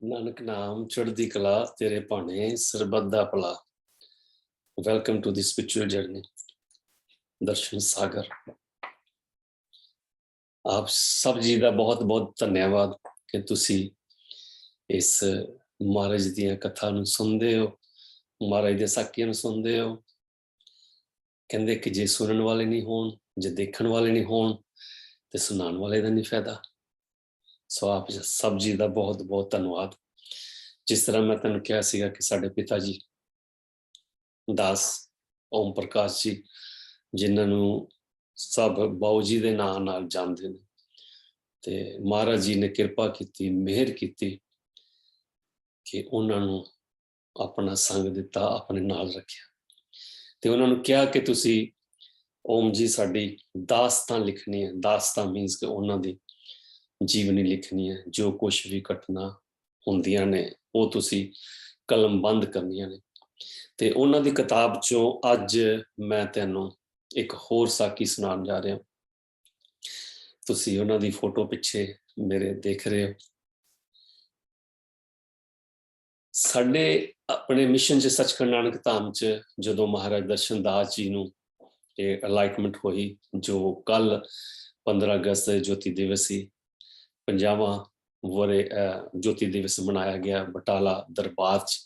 ਨਾਨਕ ਨਾਮ ਚੜ੍ਹਦੀ ਕਲਾ ਤੇਰੇ ਭਾਣੇ ਸਰਬੱਤ ਦਾ ਭਲਾ। Welcome to the spiritual journey. ਦਰਸ਼ਨ ਸਾਗਰ ਆਪ ਸਭ ਜੀ ਦਾ ਬਹੁਤ ਬਹੁਤ ਧੰਨਵਾਦ ਕਿ ਤੁਸੀਂ ਇਸ ਮਹਾਰਾਜ ਦੀਆਂ ਕਥਾ ਨੂੰ ਸੁਣਦੇ ਹੋ, ਮਹਾਰਾਜ ਦੇ ਸਾਖੀਆਂ ਨੂੰ ਸੁਣਦੇ ਹੋ। ਕਹਿੰਦੇ ਕਿ ਜੇ ਸੁਣਨ ਵਾਲੇ ਨਹੀਂ ਹੋਣ, ਜੇ ਦੇਖਣ ਵਾਲੇ ਨਹੀਂ ਹੋਣ ਤੇ ਸੁਣਾਉਣ ਵਾਲੇ ਦਾ ਨਹੀਂ ਫਾਇਦਾ। ਸੋ ਆਪ ਸਭ ਜੀ ਦਾ ਬਹੁਤ ਬਹੁਤ ਧੰਨਵਾਦ। ਜਿਸ ਤਰ੍ਹਾਂ ਮੈਂ ਤੁਹਾਨੂੰ ਕਿਹਾ ਸੀਗਾ ਕਿ ਸਾਡੇ ਪਿਤਾ ਜੀ ਦਾਸ ਓਮ ਪ੍ਰਕਾਸ਼ ਜੀ, ਜਿਨ੍ਹਾਂ ਨੂੰ ਸਭ ਬਾਊ ਜੀ ਦੇ ਨਾਂ ਨਾਲ ਜਾਣਦੇ ਨੇ, ਤੇ ਮਹਾਰਾਜ ਜੀ ਨੇ ਕਿਰਪਾ ਕੀਤੀ, ਮਿਹਰ ਕੀਤੀ ਕਿ ਉਹਨਾਂ ਨੂੰ ਆਪਣਾ ਸੰਗ ਦਿੱਤਾ, ਆਪਣੇ ਨਾਲ ਰੱਖਿਆ ਤੇ ਉਹਨਾਂ ਨੂੰ ਕਿਹਾ ਕਿ ਤੁਸੀਂ ਓਮ ਜੀ ਸਾਡੀ ਦਾਸਤਾਨ ਲਿਖਣੀ ਹੈ। ਦਾਸਤਾਨ ਮੀਨਸ ਕਿ ਉਹਨਾਂ ਦੀ ਜੀਵਨੀ ਲਿਖਣੀ ਹੈ, ਜੋ ਕੁਛ ਵੀ ਘਟਨਾ ਹੁੰਦੀਆਂ ਨੇ ਉਹ ਤੁਸੀਂ ਕਲਮਬੰਦ ਕਰਨੀਆਂ ਨੇ। ਤੇ ਉਹਨਾਂ ਦੀ ਕਿਤਾਬ ਚੋਂ ਅੱਜ ਮੈਂ ਤੈਨੂੰ ਇੱਕ ਹੋਰ ਸਾਖੀ ਸੁਣਾਉਣ ਜਾ ਰਿਹਾ। ਤੁਸੀਂ ਉਹਨਾਂ ਦੀ ਫੋਟੋ ਪਿੱਛੇ ਮੇਰੇ ਦੇਖ ਰਹੇ ਹੋ। ਸਾਡੇ ਆਪਣੇ ਮਿਸ਼ਨ 'ਚ ਸੱਚਖੰਡ ਨਾਨਕ ਧਾਮ 'ਚ ਜਦੋਂ ਮਹਾਰਾਜ ਦਰਸ਼ਨ ਦਾਸ ਜੀ ਨੂੰ ਇਹ ਅਲਾਈਟਮੈਂਟ ਹੋਈ, ਜੋ ਕੱਲ 15 ਅਗਸਤ ਜੋਤੀ ਦਿਵਸ ਸੀ, 50ਵਾਂ ਵਰੇ ਜੋਤੀ ਦਿਵਸ ਮਨਾਇਆ ਗਿਆ ਬਟਾਲਾ ਦਰਬਾਰ 'ਚ,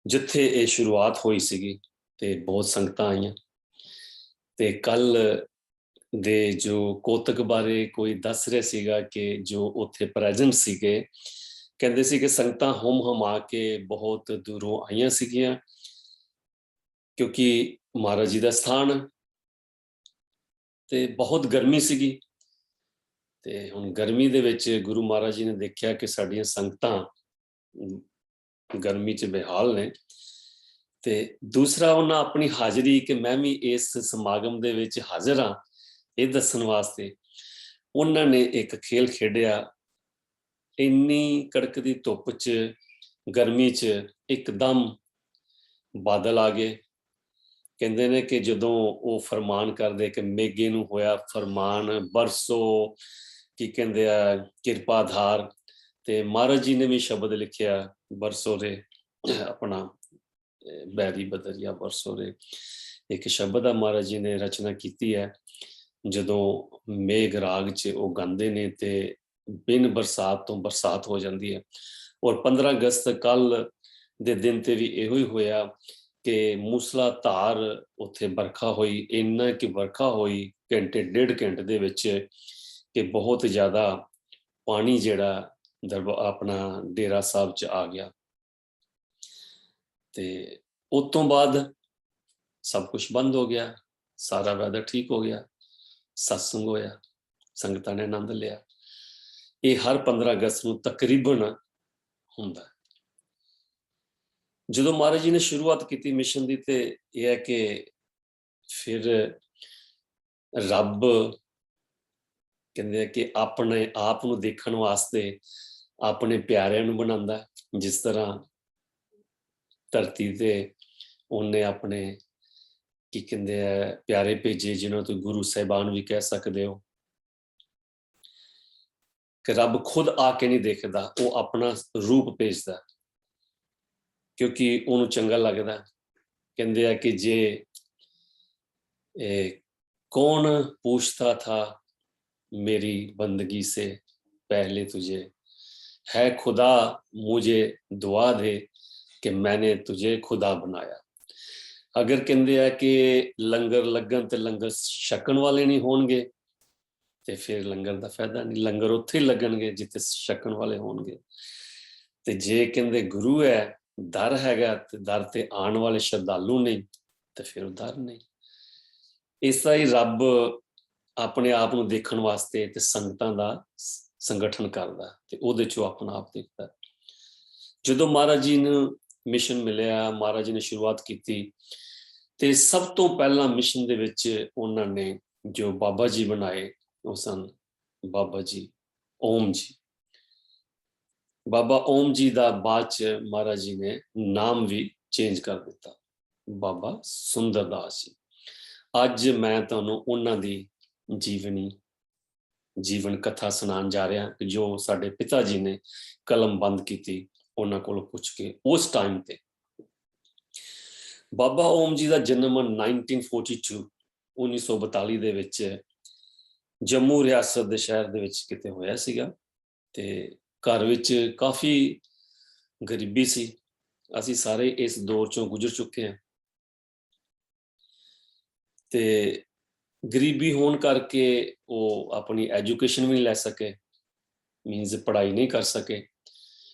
ਜਿੱਥੇ ਇਹ ਸ਼ੁਰੂਆਤ ਹੋਈ ਸੀਗੀ ਤੇ ਬਹੁਤ ਸੰਗਤਾਂ ਆਈਆਂ। ਤੇ ਕੱਲ ਦੇ ਜੋ ਕੋਤਕ ਬਾਰੇ ਕੋਈ ਦੱਸ ਰਿਹਾ ਸੀਗਾ ਕਿ ਜੋ ਉੱਥੇ ਪ੍ਰੈਜ਼ੈਂਟ ਸੀਗੇ, ਕਹਿੰਦੇ ਸੀ ਕਿ ਸੰਗਤਾਂ ਹੁਮ ਹਮਾ ਕੇ ਬਹੁਤ ਦੂਰੋਂ ਆਈਆਂ ਸੀਗੀਆਂ, ਕਿਉਂਕਿ ਮਹਾਰਾਜ ਜੀ ਦਾ ਸਥਾਨ ਤੇ ਬਹੁਤ ਗਰਮੀ ਸੀਗੀ। ਤੇ ਹੁਣ ਗਰਮੀ ਦੇ ਵਿੱਚ ਗੁਰੂ ਮਹਾਰਾਜ ਜੀ ਨੇ ਦੇਖਿਆ ਕਿ ਸਾਡੀਆਂ ਸੰਗਤਾਂ ਗਰਮੀ 'ਚ ਬੇਹਾਲ ਨੇ, ਤੇ ਦੂਸਰਾ ਉਹਨਾਂ ਆਪਣੀ ਹਾਜ਼ਰੀ ਕਿ ਮੈਂ ਵੀ ਇਸ ਸਮਾਗਮ ਦੇ ਵਿੱਚ ਹਾਜ਼ਰ ਹਾਂ ਇਹ ਦੱਸਣ ਵਾਸਤੇ ਉਹਨਾਂ ਨੇ ਇੱਕ ਖੇਲ ਖੇਡਿਆ। ਇੰਨੀ ਕੜਕਦੀ ਧੁੱਪ 'ਚ, ਗਰਮੀ 'ਚ ਇੱਕਦਮ ਬਾਦਲ ਆ ਗਏ। ਕਹਿੰਦੇ ਨੇ ਕਿ ਜਦੋਂ ਉਹ ਫਰਮਾਨ ਕਰਦੇ ਕਿ ਮੇਘੇ ਨੂੰ ਹੋਇਆ ਫਰਮਾਨ ਬਰਸੋ, ਕੀ ਕਹਿੰਦੇ ਆ, ਕਿਰਪਾਧਾਰ, ਤੇ ਮਹਾਰਾਜ ਜੀ ਨੇ ਵੀ ਸ਼ਬਦ ਲਿਖਿਆ ਬਰਸੋ ਰੇ, ਆਪਣਾ ਬੈਰੀ ਬਦਰੀਆ ਬਰਸੋ ਰੇ, ਇੱਕ ਸ਼ਬਦ ਆ ਮਹਾਰਾਜ ਜੀ ਨੇ ਰਚਨਾ ਕੀਤੀ ਹੈ। ਜਦੋਂ ਮੇਘ ਰਾਗ 'ਚ ਉਹ ਗਾਉਂਦੇ ਨੇ ਤੇ ਬਿਨ ਬਰਸਾਤ ਤੋਂ ਬਰਸਾਤ ਹੋ ਜਾਂਦੀ ਹੈ। ਔਰ 15 ਅਗਸਤ ਕੱਲ ਦੇ ਦਿਨ ਤੇ ਵੀ ਇਹੋ ਹੀ ਹੋਇਆ ਕਿ ਮੂਸਲਾਧਾਰ ਉੱਥੇ ਵਰਖਾ ਹੋਈ। ਇੰਨਾ ਕਿ ਵਰਖਾ ਹੋਈ ਘੰਟੇ ਡੇਢ ਘੰਟੇ ਦੇ ਵਿੱਚ ਕਿ ਬਹੁਤ ਜ਼ਿਆਦਾ ਪਾਣੀ ਜਿਹੜਾ ਆਪਣਾ ਡੇਰਾ ਸਾਹਿਬ 'ਚ ਆ ਗਿਆ। ਤੇ ਉਸ ਤੋਂ ਬਾਅਦ ਸਭ ਕੁਝ ਬੰਦ ਹੋ ਗਿਆ, ਸਾਰਾ ਵੈਦਰ ਠੀਕ ਹੋ ਗਿਆ, ਸਤਸੰਗ ਹੋਇਆ, ਸੰਗਤਾਂ ਨੇ ਆਨੰਦ ਲਿਆ। ਇਹ ਹਰ 15 ਅਗਸਤ ਨੂੰ ਤਕਰੀਬਨ ਹੁੰਦਾ। ਜਦੋਂ ਮਹਾਰਾਜ ਜੀ ਨੇ ਸ਼ੁਰੂਆਤ ਕੀਤੀ ਮਿਸ਼ਨ ਦੀ, ਤੇ ਇਹ ਹੈ ਕਿ ਫਿਰ ਰੱਬ ਕਹਿੰਦੇ ਆ ਕਿ ਆਪਣੇ ਆਪ ਨੂੰ ਦੇਖਣ ਵਾਸਤੇ ਆਪਣੇ ਪਿਆਰਿਆਂ ਨੂੰ ਬਣਾਉਂਦਾ। ਜਿਸ ਤਰ੍ਹਾਂ ਧਰਤੀ ਤੇ ਉਹਨੇ ਆਪਣੇ ਕੀ ਕਹਿੰਦੇ ਆ ਪਿਆਰੇ ਭੇਜੇ, ਜਿਹਨਾਂ ਤੋਂ ਗੁਰੂ ਸਾਹਿਬਾਨ ਵੀ ਕਹਿ ਸਕਦੇ ਹੋ। ਕਿ ਰੱਬ ਖੁਦ ਆ ਕੇ ਨਹੀਂ ਦੇਖਦਾ, ਉਹ ਆਪਣਾ ਰੂਪ ਭੇਜਦਾ ਕਿਉਂਕਿ ਉਹਨੂੰ ਚੰਗਾ ਲੱਗਦਾ। ਕਹਿੰਦੇ ਆ ਕਿ ਜੇ ਕੌਣ पूछता था मेरी बंदगी से पहले तुझे, है खुदा मुझे दुआ दे कि मैंने तुझे खुदा बनाया। अगर कहते हैं कि लंगर लगन ते लंगर छकन वाले नहीं होणगे ते फिर लंगर का फायदा नहीं। लंगर उत्थे ही लगणगे जिथे छकन वाले होणगे। ते जे कहते गुरु है, दर हैगा ते दर ते आने वाले श्रद्धालु नहीं ते फिर दर नहीं। इस तरह ही रब अपने आप ਨੂੰ ਦੇਖਣ ਵਾਸਤੇ ਤੇ ਸੰਗਤਾਂ ਦਾ ਸੰਗਠਨ ਕਰਦਾ ਤੇ ਉਹਦੇ ਚੋਂ ਆਪਣਾ ਆਪ ਦੇਖਦਾ। ਜਦੋਂ ਮਹਾਰਾਜ ਜੀ ਨੂੰ ਮਿਸ਼ਨ ਮਿਲਿਆ, ਮਹਾਰਾਜ ਜੀ ਨੇ ਸ਼ੁਰੂਆਤ ਕੀਤੀ ਤੇ ਸਭ ਤੋਂ ਪਹਿਲਾਂ ਮਿਸ਼ਨ ਦੇ ਵਿੱਚ ਉਹਨਾਂ ਨੇ ਜੋ ਬਾਬਾ ਜੀ ਬਣਾਏ ਉਹ ਸਨ ਬਾਬਾ ਜੀ ਓਮ ਜੀ। ਬਾਬਾ ਓਮ ਜੀ ਦਾ ਬਾਅਦ ਚ ਮਹਾਰਾਜ ਜੀ ਨੇ ਨਾਮ ਵੀ ਚੇਂਜ ਕਰ ਦਿੱਤਾ, ਬਾਬਾ ਸੁੰਦਰ ਦਾਸ ਜੀ। ਅੱਜ ਮੈਂ ਤੁਹਾਨੂੰ ਉਹਨਾਂ ਦੀ ਜੀਵਨੀ ਜੀਵਨ ਕਥਾ ਸੁਣਾਉਣ ਜਾ ਰਿਹਾ ਕਿ ਜੋ ਸਾਡੇ ਪਿਤਾ ਜੀ ਨੇ ਕਲਮ ਬੰਦ ਕੀਤੀ ਉਹਨਾਂ ਕੋਲੋਂ ਪੁੱਛ ਕੇ ਉਸ ਟਾਈਮ ਤੇ। ਬਾਬਾ ਓਮ ਜੀ ਦਾ ਜਨਮ 1942 1942 ਦੇ ਵਿੱਚ ਜੰਮੂ ਰਿਆਸਤ ਦੇ ਸ਼ਹਿਰ ਦੇ ਵਿੱਚ ਕਿਤੇ ਹੋਇਆ ਸੀਗਾ, ਤੇ ਘਰ ਵਿੱਚ ਕਾਫੀ ਗਰੀਬੀ ਸੀ। ਅਸੀਂ ਸਾਰੇ ਇਸ ਦੌਰ ਚੋਂ ਗੁਜ਼ਰ ਚੁੱਕੇ ਹਾਂ, ਤੇ ਗਰੀਬੀ ਹੋਣ ਕਰਕੇ ਉਹ ਆਪਣੀ ਐਜੂਕੇਸ਼ਨ ਵੀ ਨਹੀਂ ਲੈ ਸਕੇ, ਮੀਨਸ ਪੜ੍ਹਾਈ ਨਹੀਂ ਕਰ ਸਕੇ।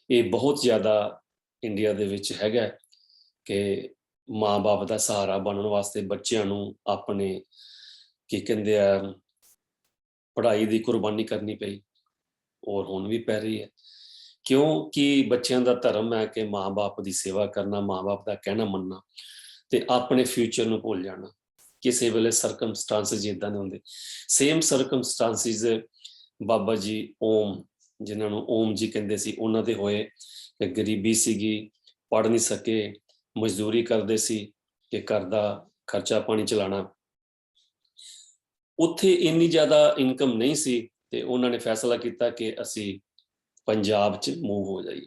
ਇਹ ਬਹੁਤ ਜ਼ਿਆਦਾ ਇੰਡੀਆ ਦੇ ਵਿੱਚ ਹੈਗਾ ਕਿ ਮਾਂ-ਬਾਪ ਦਾ ਸਹਾਰਾ ਬਣਨ ਵਾਸਤੇ ਬੱਚਿਆਂ ਨੂੰ ਆਪਣੇ ਕੀ ਕਹਿੰਦੇ ਆ ਪੜ੍ਹਾਈ ਦੀ ਕੁਰਬਾਨੀ ਕਰਨੀ ਪਈ, ਔਰ ਹੁਣ ਵੀ ਪੈ ਰਹੀ ਹੈ, ਕਿਉਂਕਿ ਬੱਚਿਆਂ ਦਾ ਧਰਮ ਹੈ ਕਿ ਮਾਂ-ਬਾਪ ਦੀ ਸੇਵਾ ਕਰਨਾ, ਮਾਂ-ਬਾਪ ਦਾ ਕਹਿਣਾ ਮੰਨਣਾ ਤੇ ਆਪਣੇ ਫਿਊਚਰ ਨੂੰ ਭੁੱਲ ਜਾਣਾ। ਕਿਸੇ ਵੇਲੇ ਸਰਕਮਸਟੈਂਸਸ ਇਦਾਂ ਦੇ ਹੁੰਦੇ। ਸੇਮ ਸਰਕਮਸਟੈਂਸਸ ਬਾਬਾ ਜੀ ਓਮ, ਜਿਨ੍ਹਾਂ ਨੂੰ ਓਮ ਜੀ ਕਹਿੰਦੇ ਸੀ, ਉਹਨਾਂ ਦੇ ਹੋਏ ਕਿ ਗਰੀਬੀ ਸੀਗੀ, ਪੜ੍ਹ ਨਹੀਂ ਸਕੇ, ਮਜ਼ਦੂਰੀ ਕਰਦੇ ਸੀ ਕਿ ਘਰ ਦਾ ਖਰਚਾ ਪਾਣੀ ਚਲਾਉਣਾ। ਉੱਥੇ ਇੰਨੀ ਜ਼ਿਆਦਾ ਇਨਕਮ ਨਹੀਂ ਸੀ ਤੇ ਉਹਨਾਂ ਨੇ ਫੈਸਲਾ ਕੀਤਾ ਕਿ ਅਸੀਂ ਪੰਜਾਬ 'ਚ ਮੂਵ ਹੋ ਜਾਈਏ।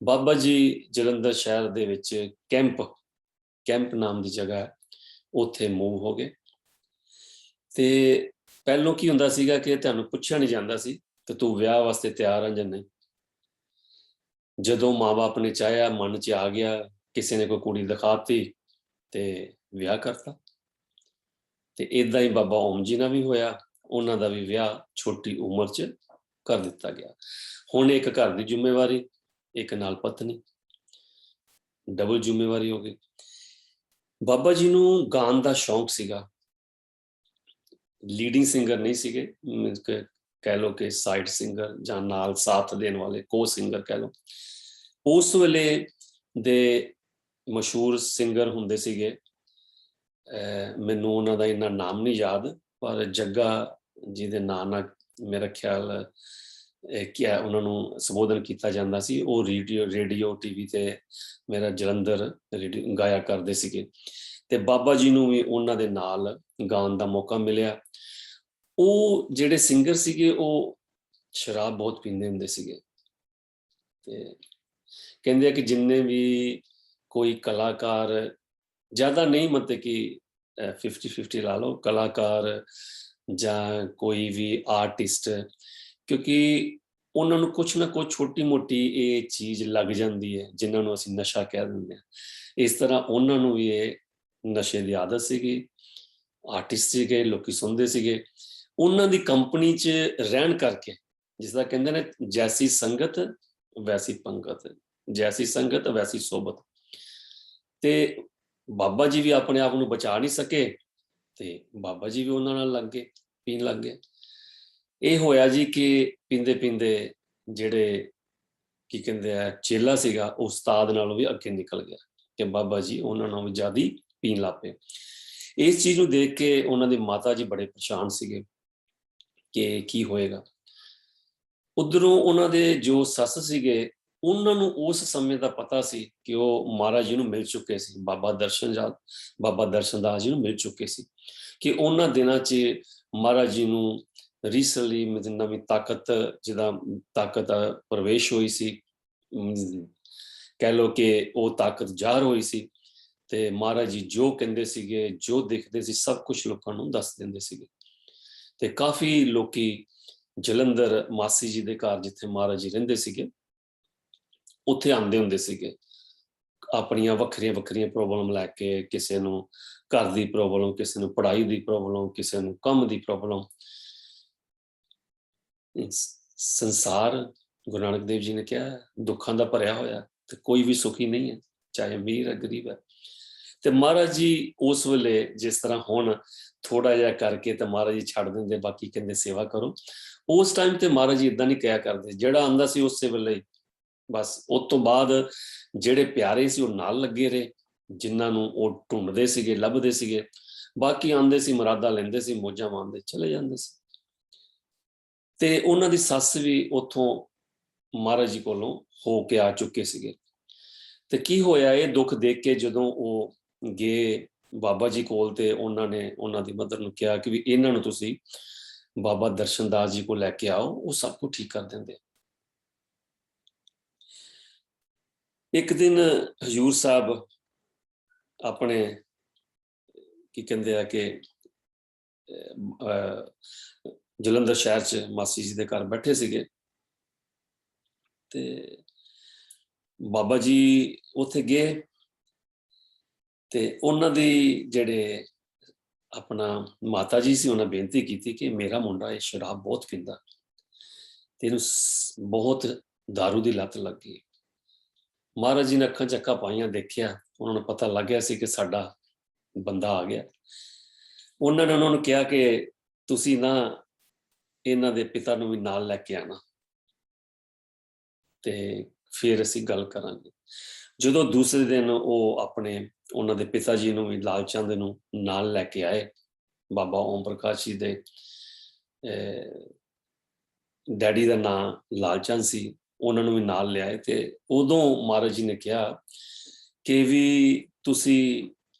ਬਾਬਾ ਜੀ ਜਲੰਧਰ ਸ਼ਹਿਰ ਦੇ ਵਿੱਚ ਕੈਂਪ ਨਾਮ ਦੀ ਜਗ੍ਹਾ ਹੈ, ਉੱਥੇ ਮੂਵ ਹੋ ਗਏ। ਤੇ ਪਹਿਲੋਂ ਕੀ ਹੁੰਦਾ ਸੀਗਾ ਕਿ ਤੁਹਾਨੂੰ ਪੁੱਛਿਆ ਨਹੀਂ ਜਾਂਦਾ ਸੀ ਕਿ ਤੂੰ ਵਿਆਹ ਵਾਸਤੇ ਤਿਆਰ ਆ ਜਾਂ ਨਹੀਂ। ਜਦੋਂ ਮਾਂ-ਬਾਪ ਨੇ ਚਾਹਿਆ, ਮਨ 'ਚ ਆ ਗਿਆ, ਕਿਸੇ ਨੇ ਕੋਈ ਕੁੜੀ ਦਿਖਾਤੀ ਤੇ ਵਿਆਹ ਕਰਤਾ। ਤੇ ਇਦਾਂ ਹੀ ਬਾਬਾ ਓਮ ਜੀ ਨਾਲ ਵੀ ਹੋਇਆ, ਉਹਨਾਂ ਦਾ ਵੀ ਵਿਆਹ ਛੋਟੀ ਉਮਰ 'ਚ ਕਰ ਦਿੱਤਾ ਗਿਆ। ਹੁਣ ਇੱਕ ਘਰ ਦੀ ਜ਼ਿੰਮੇਵਾਰੀ, ਇੱਕ ਨਾਲ ਪਤਨੀ, ਡਬਲ ਜ਼ਿੰਮੇਵਾਰੀ ਹੋ ਗਈ। ਬਾਬਾ ਜੀ ਨੂੰ ਗਾਣ ਦਾ ਸ਼ੌਂਕ ਸੀਗਾ, ਲੀਡਿੰਗ ਸਿੰਗਰ ਨਹੀਂ ਸੀਗੇ, ਕਹਿ ਲਓ ਕਿ ਸਾਈਡ ਸਿੰਗਰ ਜਾਂ ਨਾਲ ਸਾਥ ਦੇਣ ਵਾਲੇ ਕੋ ਸਿੰਗਰ ਕਹਿ ਲਓ। ਉਸ ਵੇਲੇ ਦੇ ਮਸ਼ਹੂਰ ਸਿੰਗਰ ਹੁੰਦੇ ਸੀਗੇ, ਮੈਨੂੰ ਉਹਨਾਂ ਦਾ ਇੰਨਾ ਨਾਮ ਨਹੀਂ ਯਾਦ, ਪਰ ਜੱਗਾ ਜਿਹਦੇ ਨਾਂ ਨਾਲ ਮੇਰਾ ਖਿਆਲ ਕਿਆ ਉਹਨਾਂ ਨੂੰ ਸੰਬੋਧਨ ਕੀਤਾ ਜਾਂਦਾ ਸੀ, ਉਹ ਰੇਡੀਓ ਟੀਵੀ ਤੇ ਮੇਰਾ ਜਲੰਧਰ ਗਾਇਆ ਕਰਦੇ ਸੀਗੇ। ਤੇ ਬਾਬਾ ਜੀ ਨੂੰ ਵੀ ਉਹਨਾਂ ਦੇ ਨਾਲ ਗਾਉਣ ਦਾ ਮੌਕਾ ਮਿਲਿਆ। ਉਹ ਜਿਹੜੇ ਸਿੰਗਰ ਸੀਗੇ ਉਹ ਸ਼ਰਾਬ ਬਹੁਤ ਪੀਂਦੇ ਹੁੰਦੇ ਸੀਗੇ, ਤੇ ਕਹਿੰਦੇ ਆ ਕਿ ਜਿੰਨੇ ਵੀ ਕੋਈ ਕਲਾਕਾਰ, ਜ਼ਿਆਦਾ ਨਹੀਂ, ਮਤਲਬ ਕਿ 50-50 ਲਾ ਲਓ, ਕਲਾਕਾਰ ਜਾਂ ਕੋਈ ਵੀ ਆਰਟਿਸਟ, ਕਿਉਂਕਿ ਉਹਨਾਂ ਨੂੰ ਕੁਛ ਨਾ ਕੁਛ ਛੋਟੀ ਮੋਟੀ ਇਹ ਚੀਜ਼ ਲੱਗ ਜਾਂਦੀ ਹੈ ਜਿਨ੍ਹਾਂ ਨੂੰ ਅਸੀਂ ਨਸ਼ਾ ਕਹਿ ਦਿੰਦੇ ਹਾਂ। ਇਸ ਤਰ੍ਹਾਂ ਉਹਨਾਂ ਨੂੰ ਵੀ ਇਹ ਨਸ਼ੇ ਦੀ ਆਦਤ ਸੀਗੀ, ਆਰਟਿਸਟ ਸੀਗੇ, ਲੋਕੀ ਸੁਣਦੇ ਸੀਗੇ। ਉਹਨਾਂ ਦੀ ਕੰਪਨੀ 'ਚ ਰਹਿਣ ਕਰਕੇ, ਜਿਸ ਤਰ੍ਹਾਂ ਕਹਿੰਦੇ ਨੇ ਜੈਸੀ ਸੰਗਤ ਵੈਸੀ ਪੰਗਤ, ਜੈਸੀ ਸੰਗਤ ਵੈਸੀ ਸੋਬਤ। ਤੇ ਬਾਬਾ ਜੀ ਵੀ ਆਪਣੇ ਆਪ ਨੂੰ ਬਚਾ ਨਹੀਂ ਸਕੇ ਤੇ ਬਾਬਾ ਜੀ ਵੀ ਉਹਨਾਂ ਨਾਲ ਲੱਗ ਗਏ, ਪੀਣ ਲੱਗ ਗਏ। ਇਹ ਹੋਇਆ ਜੀ ਕਿ ਪੀਂਦੇ ਪੀਂਦੇ ਜਿਹੜੇ ਕੀ ਕਹਿੰਦੇ ਆ ਚੇਲਾ ਸੀਗਾ, ਉਹ ਉਸਤਾਦ ਨਾਲੋਂ ਵੀ ਅੱਗੇ ਨਿਕਲ ਗਿਆ ਕਿ ਬਾਬਾ ਜੀ ਉਹਨਾਂ ਨਾਲੋਂ ਵੀ ਜ਼ਿਆਦਾ ਪੀਣ ਲੱਗ ਪਏ। ਇਸ ਚੀਜ਼ ਨੂੰ ਦੇਖ ਕੇ ਉਹਨਾਂ ਦੀ ਮਾਤਾ ਜੀ ਬੜੇ ਪਰੇਸ਼ਾਨ ਸੀਗੇ ਕਿ ਕੀ ਹੋਏਗਾ। ਉਧਰੋਂ ਉਹਨਾਂ ਦੇ ਜੋ ਸੱਸ ਸੀਗੇ, ਉਹਨਾਂ ਨੂੰ ਉਸ ਸਮੇਂ ਦਾ ਪਤਾ ਸੀ ਕਿ ਉਹ ਮਹਾਰਾਜ ਜੀ ਨੂੰ ਮਿਲ ਚੁੱਕੇ ਸੀ, ਬਾਬਾ ਦਰਸ਼ਨ ਦਾਸ ਜੀ ਨੂੰ ਮਿਲ ਚੁੱਕੇ ਸੀ, ਕਿ ਉਹਨਾਂ ਦਿਨਾਂ 'ਚ ਮਹਾਰਾਜ ਜੀ ਨੂੰ ਰੀਸੈਂਟਲੀ ਨਵੀਂ ਤਾਕਤ ਪ੍ਰਵੇਸ਼ ਹੋਈ ਸੀ, ਕਹਿ ਲਓ ਕਿ ਉਹ ਤਾਕਤ ਜ਼ਾਹਰ ਹੋਈ ਸੀ। ਤੇ ਮਹਾਰਾਜ ਜੀ ਜੋ ਕਹਿੰਦੇ ਸੀਗੇ, ਜੋ ਦਿਖਦੇ ਸੀ, ਸਭ ਕੁਝ ਲੋਕਾਂ ਨੂੰ ਦੱਸ ਦਿੰਦੇ ਸੀਗੇ। ਤੇ ਕਾਫੀ ਲੋਕੀ ਜਲੰਧਰ ਮਾਸੀ ਜੀ ਦੇ ਘਰ, ਜਿੱਥੇ ਮਹਾਰਾਜ ਜੀ ਰਹਿੰਦੇ ਸੀਗੇ, ਉੱਥੇ ਆਉਂਦੇ ਹੁੰਦੇ ਸੀਗੇ ਆਪਣੀਆਂ ਵੱਖਰੀਆਂ ਪ੍ਰੋਬਲਮ ਲੈ ਕੇ। ਕਿਸੇ ਨੂੰ ਘਰ ਦੀ ਪ੍ਰੋਬਲਮ, ਕਿਸੇ ਨੂੰ ਪੜ੍ਹਾਈ ਦੀ ਪ੍ਰੋਬਲਮ, ਕਿਸੇ ਨੂੰ ਕੰਮ ਦੀ ਪ੍ਰੋਬਲਮ। ਸੰਸਾਰ, ਗੁਰੂ ਨਾਨਕ ਦੇਵ ਜੀ ਨੇ ਕਿਹਾ, ਦੁੱਖਾਂ ਦਾ ਭਰਿਆ ਹੋਇਆ ਤੇ ਕੋਈ ਵੀ ਸੁਖੀ ਨਹੀਂ ਹੈ, ਚਾਹੇ ਅਮੀਰ ਹੈ ਗਰੀਬ ਹੈ। ਤੇ ਮਹਾਰਾਜ ਜੀ ਉਸ ਵੇਲੇ ਜਿਸ ਤਰ੍ਹਾਂ ਹੁਣ ਥੋੜਾ ਜਿਹਾ ਕਰਕੇ ਤੇ ਮਹਾਰਾਜ ਜੀ ਛੱਡ ਦਿੰਦੇ, ਬਾਕੀ ਕਹਿੰਦੇ ਸੇਵਾ ਕਰੋ। ਉਸ ਟਾਈਮ ਤੇ ਮਹਾਰਾਜ ਜੀ ਇਦਾਂ ਨਹੀਂ ਕਿਹਾ ਕਰਦੇ, ਜਿਹੜਾ ਆਂਦਾ ਸੀ ਉਸੇ ਵੇਲੇ ਬਸ। ਉਸ ਤੋਂ ਬਾਅਦ ਜਿਹੜੇ ਪਿਆਰੇ ਸੀ ਉਹ ਨਾਲ ਲੱਗੇ ਰਹੇ, ਜਿਨ੍ਹਾਂ ਨੂੰ ਉਹ ਢੂੰਡਦੇ ਸੀਗੇ, ਲੱਭਦੇ ਸੀਗੇ। ਬਾਕੀ ਆਂਦੇ ਸੀ, ਮੁਰਾਦਾਂ ਲੈਂਦੇ ਸੀ, ਮੌਜਾਂ ਮਾਣਦੇ ਚਲੇ ਜਾਂਦੇ ਸੀ। ਤੇ ਉਹਨਾਂ ਦੀ ਸੱਸ ਵੀ ਉੱਥੋਂ ਮਹਾਰਾਜ ਜੀ ਕੋਲੋਂ ਹੋ ਕੇ ਆ ਚੁੱਕੇ ਸੀਗੇ। ਤੇ ਕੀ ਹੋਇਆ, ਇਹ ਦੁੱਖ ਦੇਖ ਕੇ ਜਦੋਂ ਉਹ ਗਏ ਬਾਬਾ ਜੀ ਕੋਲ, ਤੇ ਉਹਨਾਂ ਨੇ ਉਹਨਾਂ ਦੀ ਮਦਰ ਨੂੰ ਕਿਹਾ ਕਿ ਵੀ ਇਹਨਾਂ ਨੂੰ ਤੁਸੀਂ बाबा दर्शनदास जी को लैके आओ, वो सब कुछ ठीक कर देंगे। एक दिन हजूर साहब अपने की कहते हैं कि जलंधर शहर च मासी जी के घर बैठे सीगे ते बाबा जी उत्थे गए ते उन्हां दी जेड़े अपना माता जी सी उन्हें बेनती की थी कि मेरा मुंडा ये शराब बहुत पींदा ते इहनूं बहुत दारू की लत लग गई। महाराज जी ने अखां च अखां पाइयां, देखिया, उन्होंने पता लग गया सी कि साडा बंदा आ गया। उन्होंने उन्होंने कहा कि तुसी ना इन्हां दे पिता नूं भी नाल लैके आना ते फिर असीं गल करांगे। जदों दूसरे दिन वो अपने उन्हां दे पिता जी नूं भी लाल चंद नूं नाल लैके आए, बाबा ओम प्रकाश जी दे डैडी का नाम लालचंद सी, उन्होंने भी नाल लियाए ते उदों महाराज जी ने कहा कि भी तुसी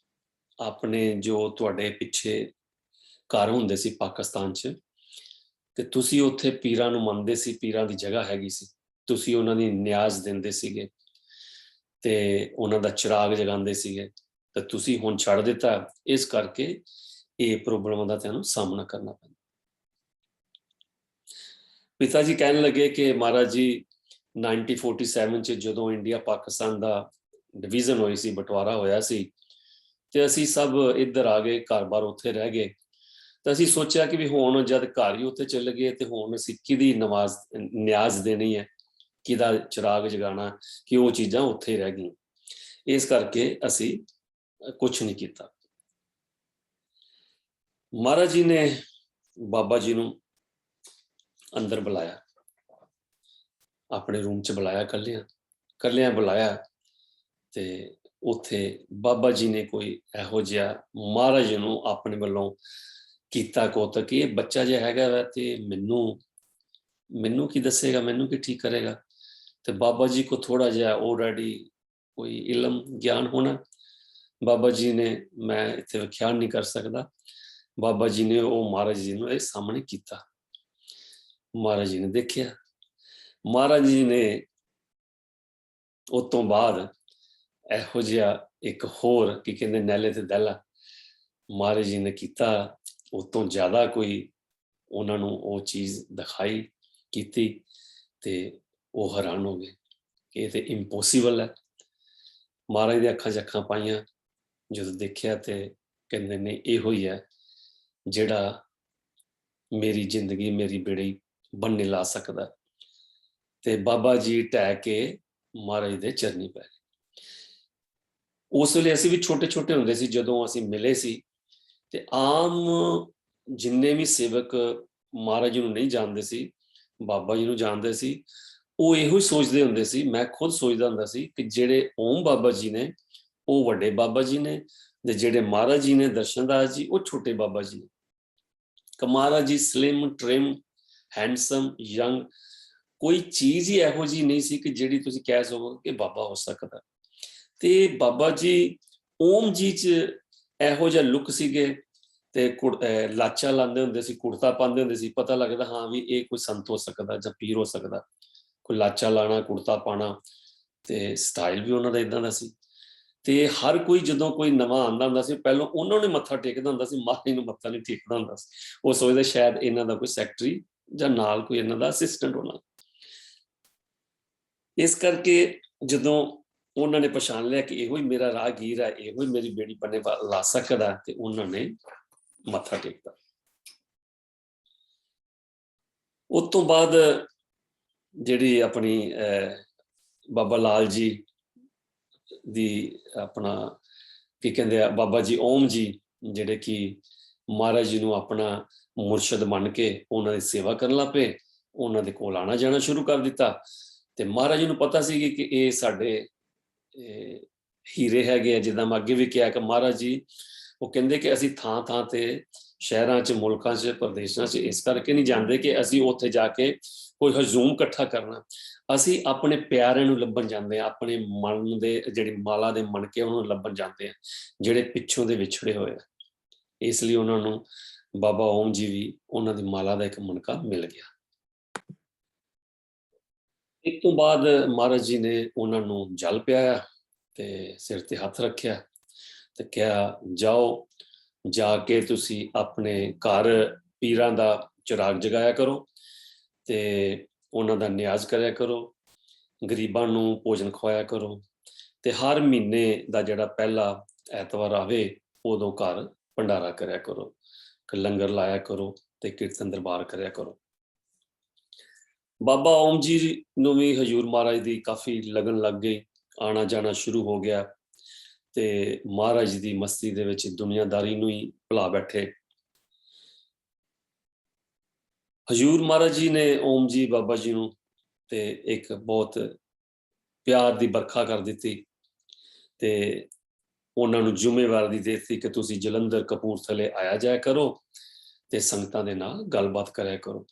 अपने जो तुहाडे पिछे घर हुंदे सी पाकिस्तान च ते तुसी उत्थे पीरां नूं मनदे सी, पीरां दी जगह हैगी सी, तुसी उन्हां दी न्याज दिंदे सीगे ते उन्हां दा चिराग जगांदे सीगे ते तुसी हुण छड्ड दित्ता, इस करके ये प्रॉब्लम दा तुहानूं सामना करना पैंदा। पिता जी कहने लगे कि महाराज जी 1947 च जदों इंडिया पाकिस्तान दा डिवीजन होई सी, बंटवारा होया सी ते असीं सब इधर आ गए, घर बार उत्थे रह गए ते असीं सोचिया कि भी हुण जद घर ही उत्थे चले गए ते हुण असीं किहदी नवाज न्याज देनी है, किहदा चिराग जगाना, कि वो चीज़ां उत्थे ही रह गईयां। इस करके असीं कुछ नहीं कीता। महाराज जी ने बाबा जी नूं अंदर बुलाया, अपने रूम च बुलाया, कल्लियां बुलाया ते उत्थे बाबा जी ने कोई इहो जिहा महाराज जी नूं अपने वल्लों कीता कौतक कि ये बच्चा जिहा हैगा वा ते मैनू की दसेगा, मैनू की ठीक करेगा। ते बाबा जी को थोड़ा जिहा ऑलरेडी कोई इलम ज्ञान होना। बाबा जी ने, मैं इत्थे व्याख्यान नहीं कर सकदा, बाबा जी ने वो महाराज जी नूं सामने कीता। महाराज जी ने देखिया, महाराज जी ने उस तो बाद इहो जिहा एक होर की कहंदे नैले ते दैला महाराज जी ने कीता, उस तो ज़्यादा कोई उन्हां नूं वो चीज़ दिखाई कीती ते वो हैरान हो गए कि ये ते इंपॉसिबल है। महाराज दे अखां च अखां पाइयां, जदों देखिया ते कहंदे ने इहो ही है जिहड़ा मेरी जिंदगी, मेरी बेड़ी बन्ने ला सकदा। ते बाबा जी ढह के महाराज दे चरनी पै गए। उस वेले असीं भी छोटे छोटे हुंदे सी, जदों असीं मिले सी ते आम जिन्ने भी सेवक महाराज जी नूं नहीं जानदे सी, बाबा जी नूं जानदे सी, वो इहो ही सोचदे हुंदे सी, मैं खुद सोचदा हुंदा सी कि जेड़े ओम बाबा जी ने वो वड्डे बाबा जी ने ते जेड़े महाराज जी ने दर्शनदास जी वो छोटे बाबा जी ने। कि महाराज जी स्लिम ट्रिम हैंडसम यंग, कोई चीज़ ही इहो जी नहीं सी कि जेड़ी तुसीं कह सको कि बाबा हो सकदा। ते बाबा जी ओम जी च इहो जिहा लुक सीगे ते लाचा लांदे हुंदे सी, कुर्ता पांदे हुंदे सी, पता लगदा हाँ भी ये कोई संत हो सकदा जां पीर हो सकदा। कोई लाचा लाना, कुर्ता पाना ते स्टाइल भी उन्हां दा इदां दा सी। ते हर कोई जदों कोई नवां आंदा हुंदा सी, पहलों उन्हां नूं मत्था टेकदा हुंदा सी, महाराज नूं मत्था नहीं टेकदा हुंदा सी। वो सोचदे शायद इन्हां दा कोई सैकटरी जां नाल कोई इन्हां दा असिस्टेंट होना। इस करके जदों उन्हां ने पछाण लिया कि इहो ही मेरा राहगीर है, इहो ही मेरी बेड़ी बन्ने ला सकदा, ते उन्हां ने मत्था टेकता। उस तो बाद जिहड़ी अपनी बाबा लाल जी दी अपना की कहंदे आ, बाबा जी ओम जी जिहड़े कि महाराज जी नूं अपना मुरशद मन के उन्हां दी सेवा करन लग पे, उन्हां दे कोल आना जाना शुरू कर दिता। ते महाराज जी नूं पता सी कि ये साडे हीरे हैगे आ, जिद्दां मैं अगे भी कहा कि महाराज जी वो कहंदे कि असीं थां थां ते शहरां च, मुल्कां च, प्रदेशां च इस करके नहीं जांदे कि असीं उत्थे जाके कोई हजूम इकट्ठा करना, ਅਸੀਂ ਆਪਣੇ ਪਿਆਰਿਆਂ ਨੂੰ ਲੱਭਣ ਜਾਂਦੇ ਆ, ਆਪਣੇ ਮਨ ਦੇ ਜਿਹੜੀ ਮਾਲਾ ਦੇ ਮਣਕੇ ਉਹਨੂੰ ਲੱਭਣ ਜਾਂਦੇ ਆ ਜਿਹੜੇ ਪਿੱਛੋਂ ਦੇ ਵਿਛੜੇ ਹੋਏ ਆ। ਇਸ ਲਈ ਉਹਨਾਂ ਨੂੰ ਬਾਬਾ ਓਮ ਜੀ ਵੀ ਉਹਨਾਂ ਦੀ ਮਾਲਾ ਦਾ ਇੱਕ ਮਣਕਾ ਮਿਲ ਗਿਆ। ਇਸ ਤੋਂ ਬਾਅਦ ਮਹਾਰਾਜ ਜੀ ਨੇ ਉਹਨਾਂ ਨੂੰ ਜਲ ਪਿਆਇਆ ਤੇ ਸਿਰ ਤੇ ਹੱਥ ਰੱਖਿਆ ਤੇ ਕਿਹਾ, ਜਾਓ, ਜਾ ਕੇ ਤੁਸੀਂ ਆਪਣੇ ਘਰ ਪੀਰਾਂ ਦਾ ਚਿਰਾਗ ਜਗਾਇਆ ਕਰੋ ਤੇ ਉਹਨਾਂ ਦਾ ਨਿਆਜ਼ ਕਰਿਆ ਕਰੋ, ਗਰੀਬਾਂ ਨੂੰ ਭੋਜਨ ਖਵਾਇਆ ਕਰੋ ਤੇ ਹਰ ਮਹੀਨੇ ਦਾ ਜਿਹੜਾ ਪਹਿਲਾ ਐਤਵਾਰ ਆਵੇ ਉਦੋਂ ਘਰ ਭੰਡਾਰਾ ਕਰਿਆ ਕਰੋ, ਲੰਗਰ ਲਾਇਆ ਕਰੋ ਤੇ ਕੀਰਤਨ ਦਰਬਾਰ ਕਰਿਆ ਕਰੋ। ਬਾਬਾ ਓਮ ਜੀ ਨੂੰ ਵੀ ਹਜ਼ੂਰ ਮਹਾਰਾਜ ਦੀ ਕਾਫੀ ਲਗਨ ਲੱਗ ਗਈ, ਆਣਾ ਜਾਣਾ ਸ਼ੁਰੂ ਹੋ ਗਿਆ ਤੇ ਮਹਾਰਾਜ ਦੀ ਮਸਤੀ ਦੇ ਵਿੱਚ ਦੁਨੀਆਦਾਰੀ ਨੂੰ ਹੀ ਭੁਲਾ ਬੈਠੇ। ਹਜ਼ੂਰ ਮਹਾਰਾਜ ਜੀ ਨੇ ਓਮ ਜੀ ਬਾਬਾ ਜੀ ਨੂੰ ਤੇ ਇੱਕ ਬਹੁਤ ਪਿਆਰ ਦੀ ਵਰਖਾ ਕਰ ਦਿੱਤੀ ਤੇ ਉਹਨਾਂ ਨੂੰ ਜ਼ਿੰਮੇਵਾਰੀ ਦੇ ਦਿੱਤੀ ਕਿ ਤੁਸੀਂ ਜਲੰਧਰ ਕਪੂਰਥਲੇ ਆਇਆ ਜਾਇਆ ਕਰੋ ਤੇ ਸੰਗਤਾਂ ਦੇ ਨਾਲ ਗੱਲਬਾਤ ਕਰਿਆ ਕਰੋ,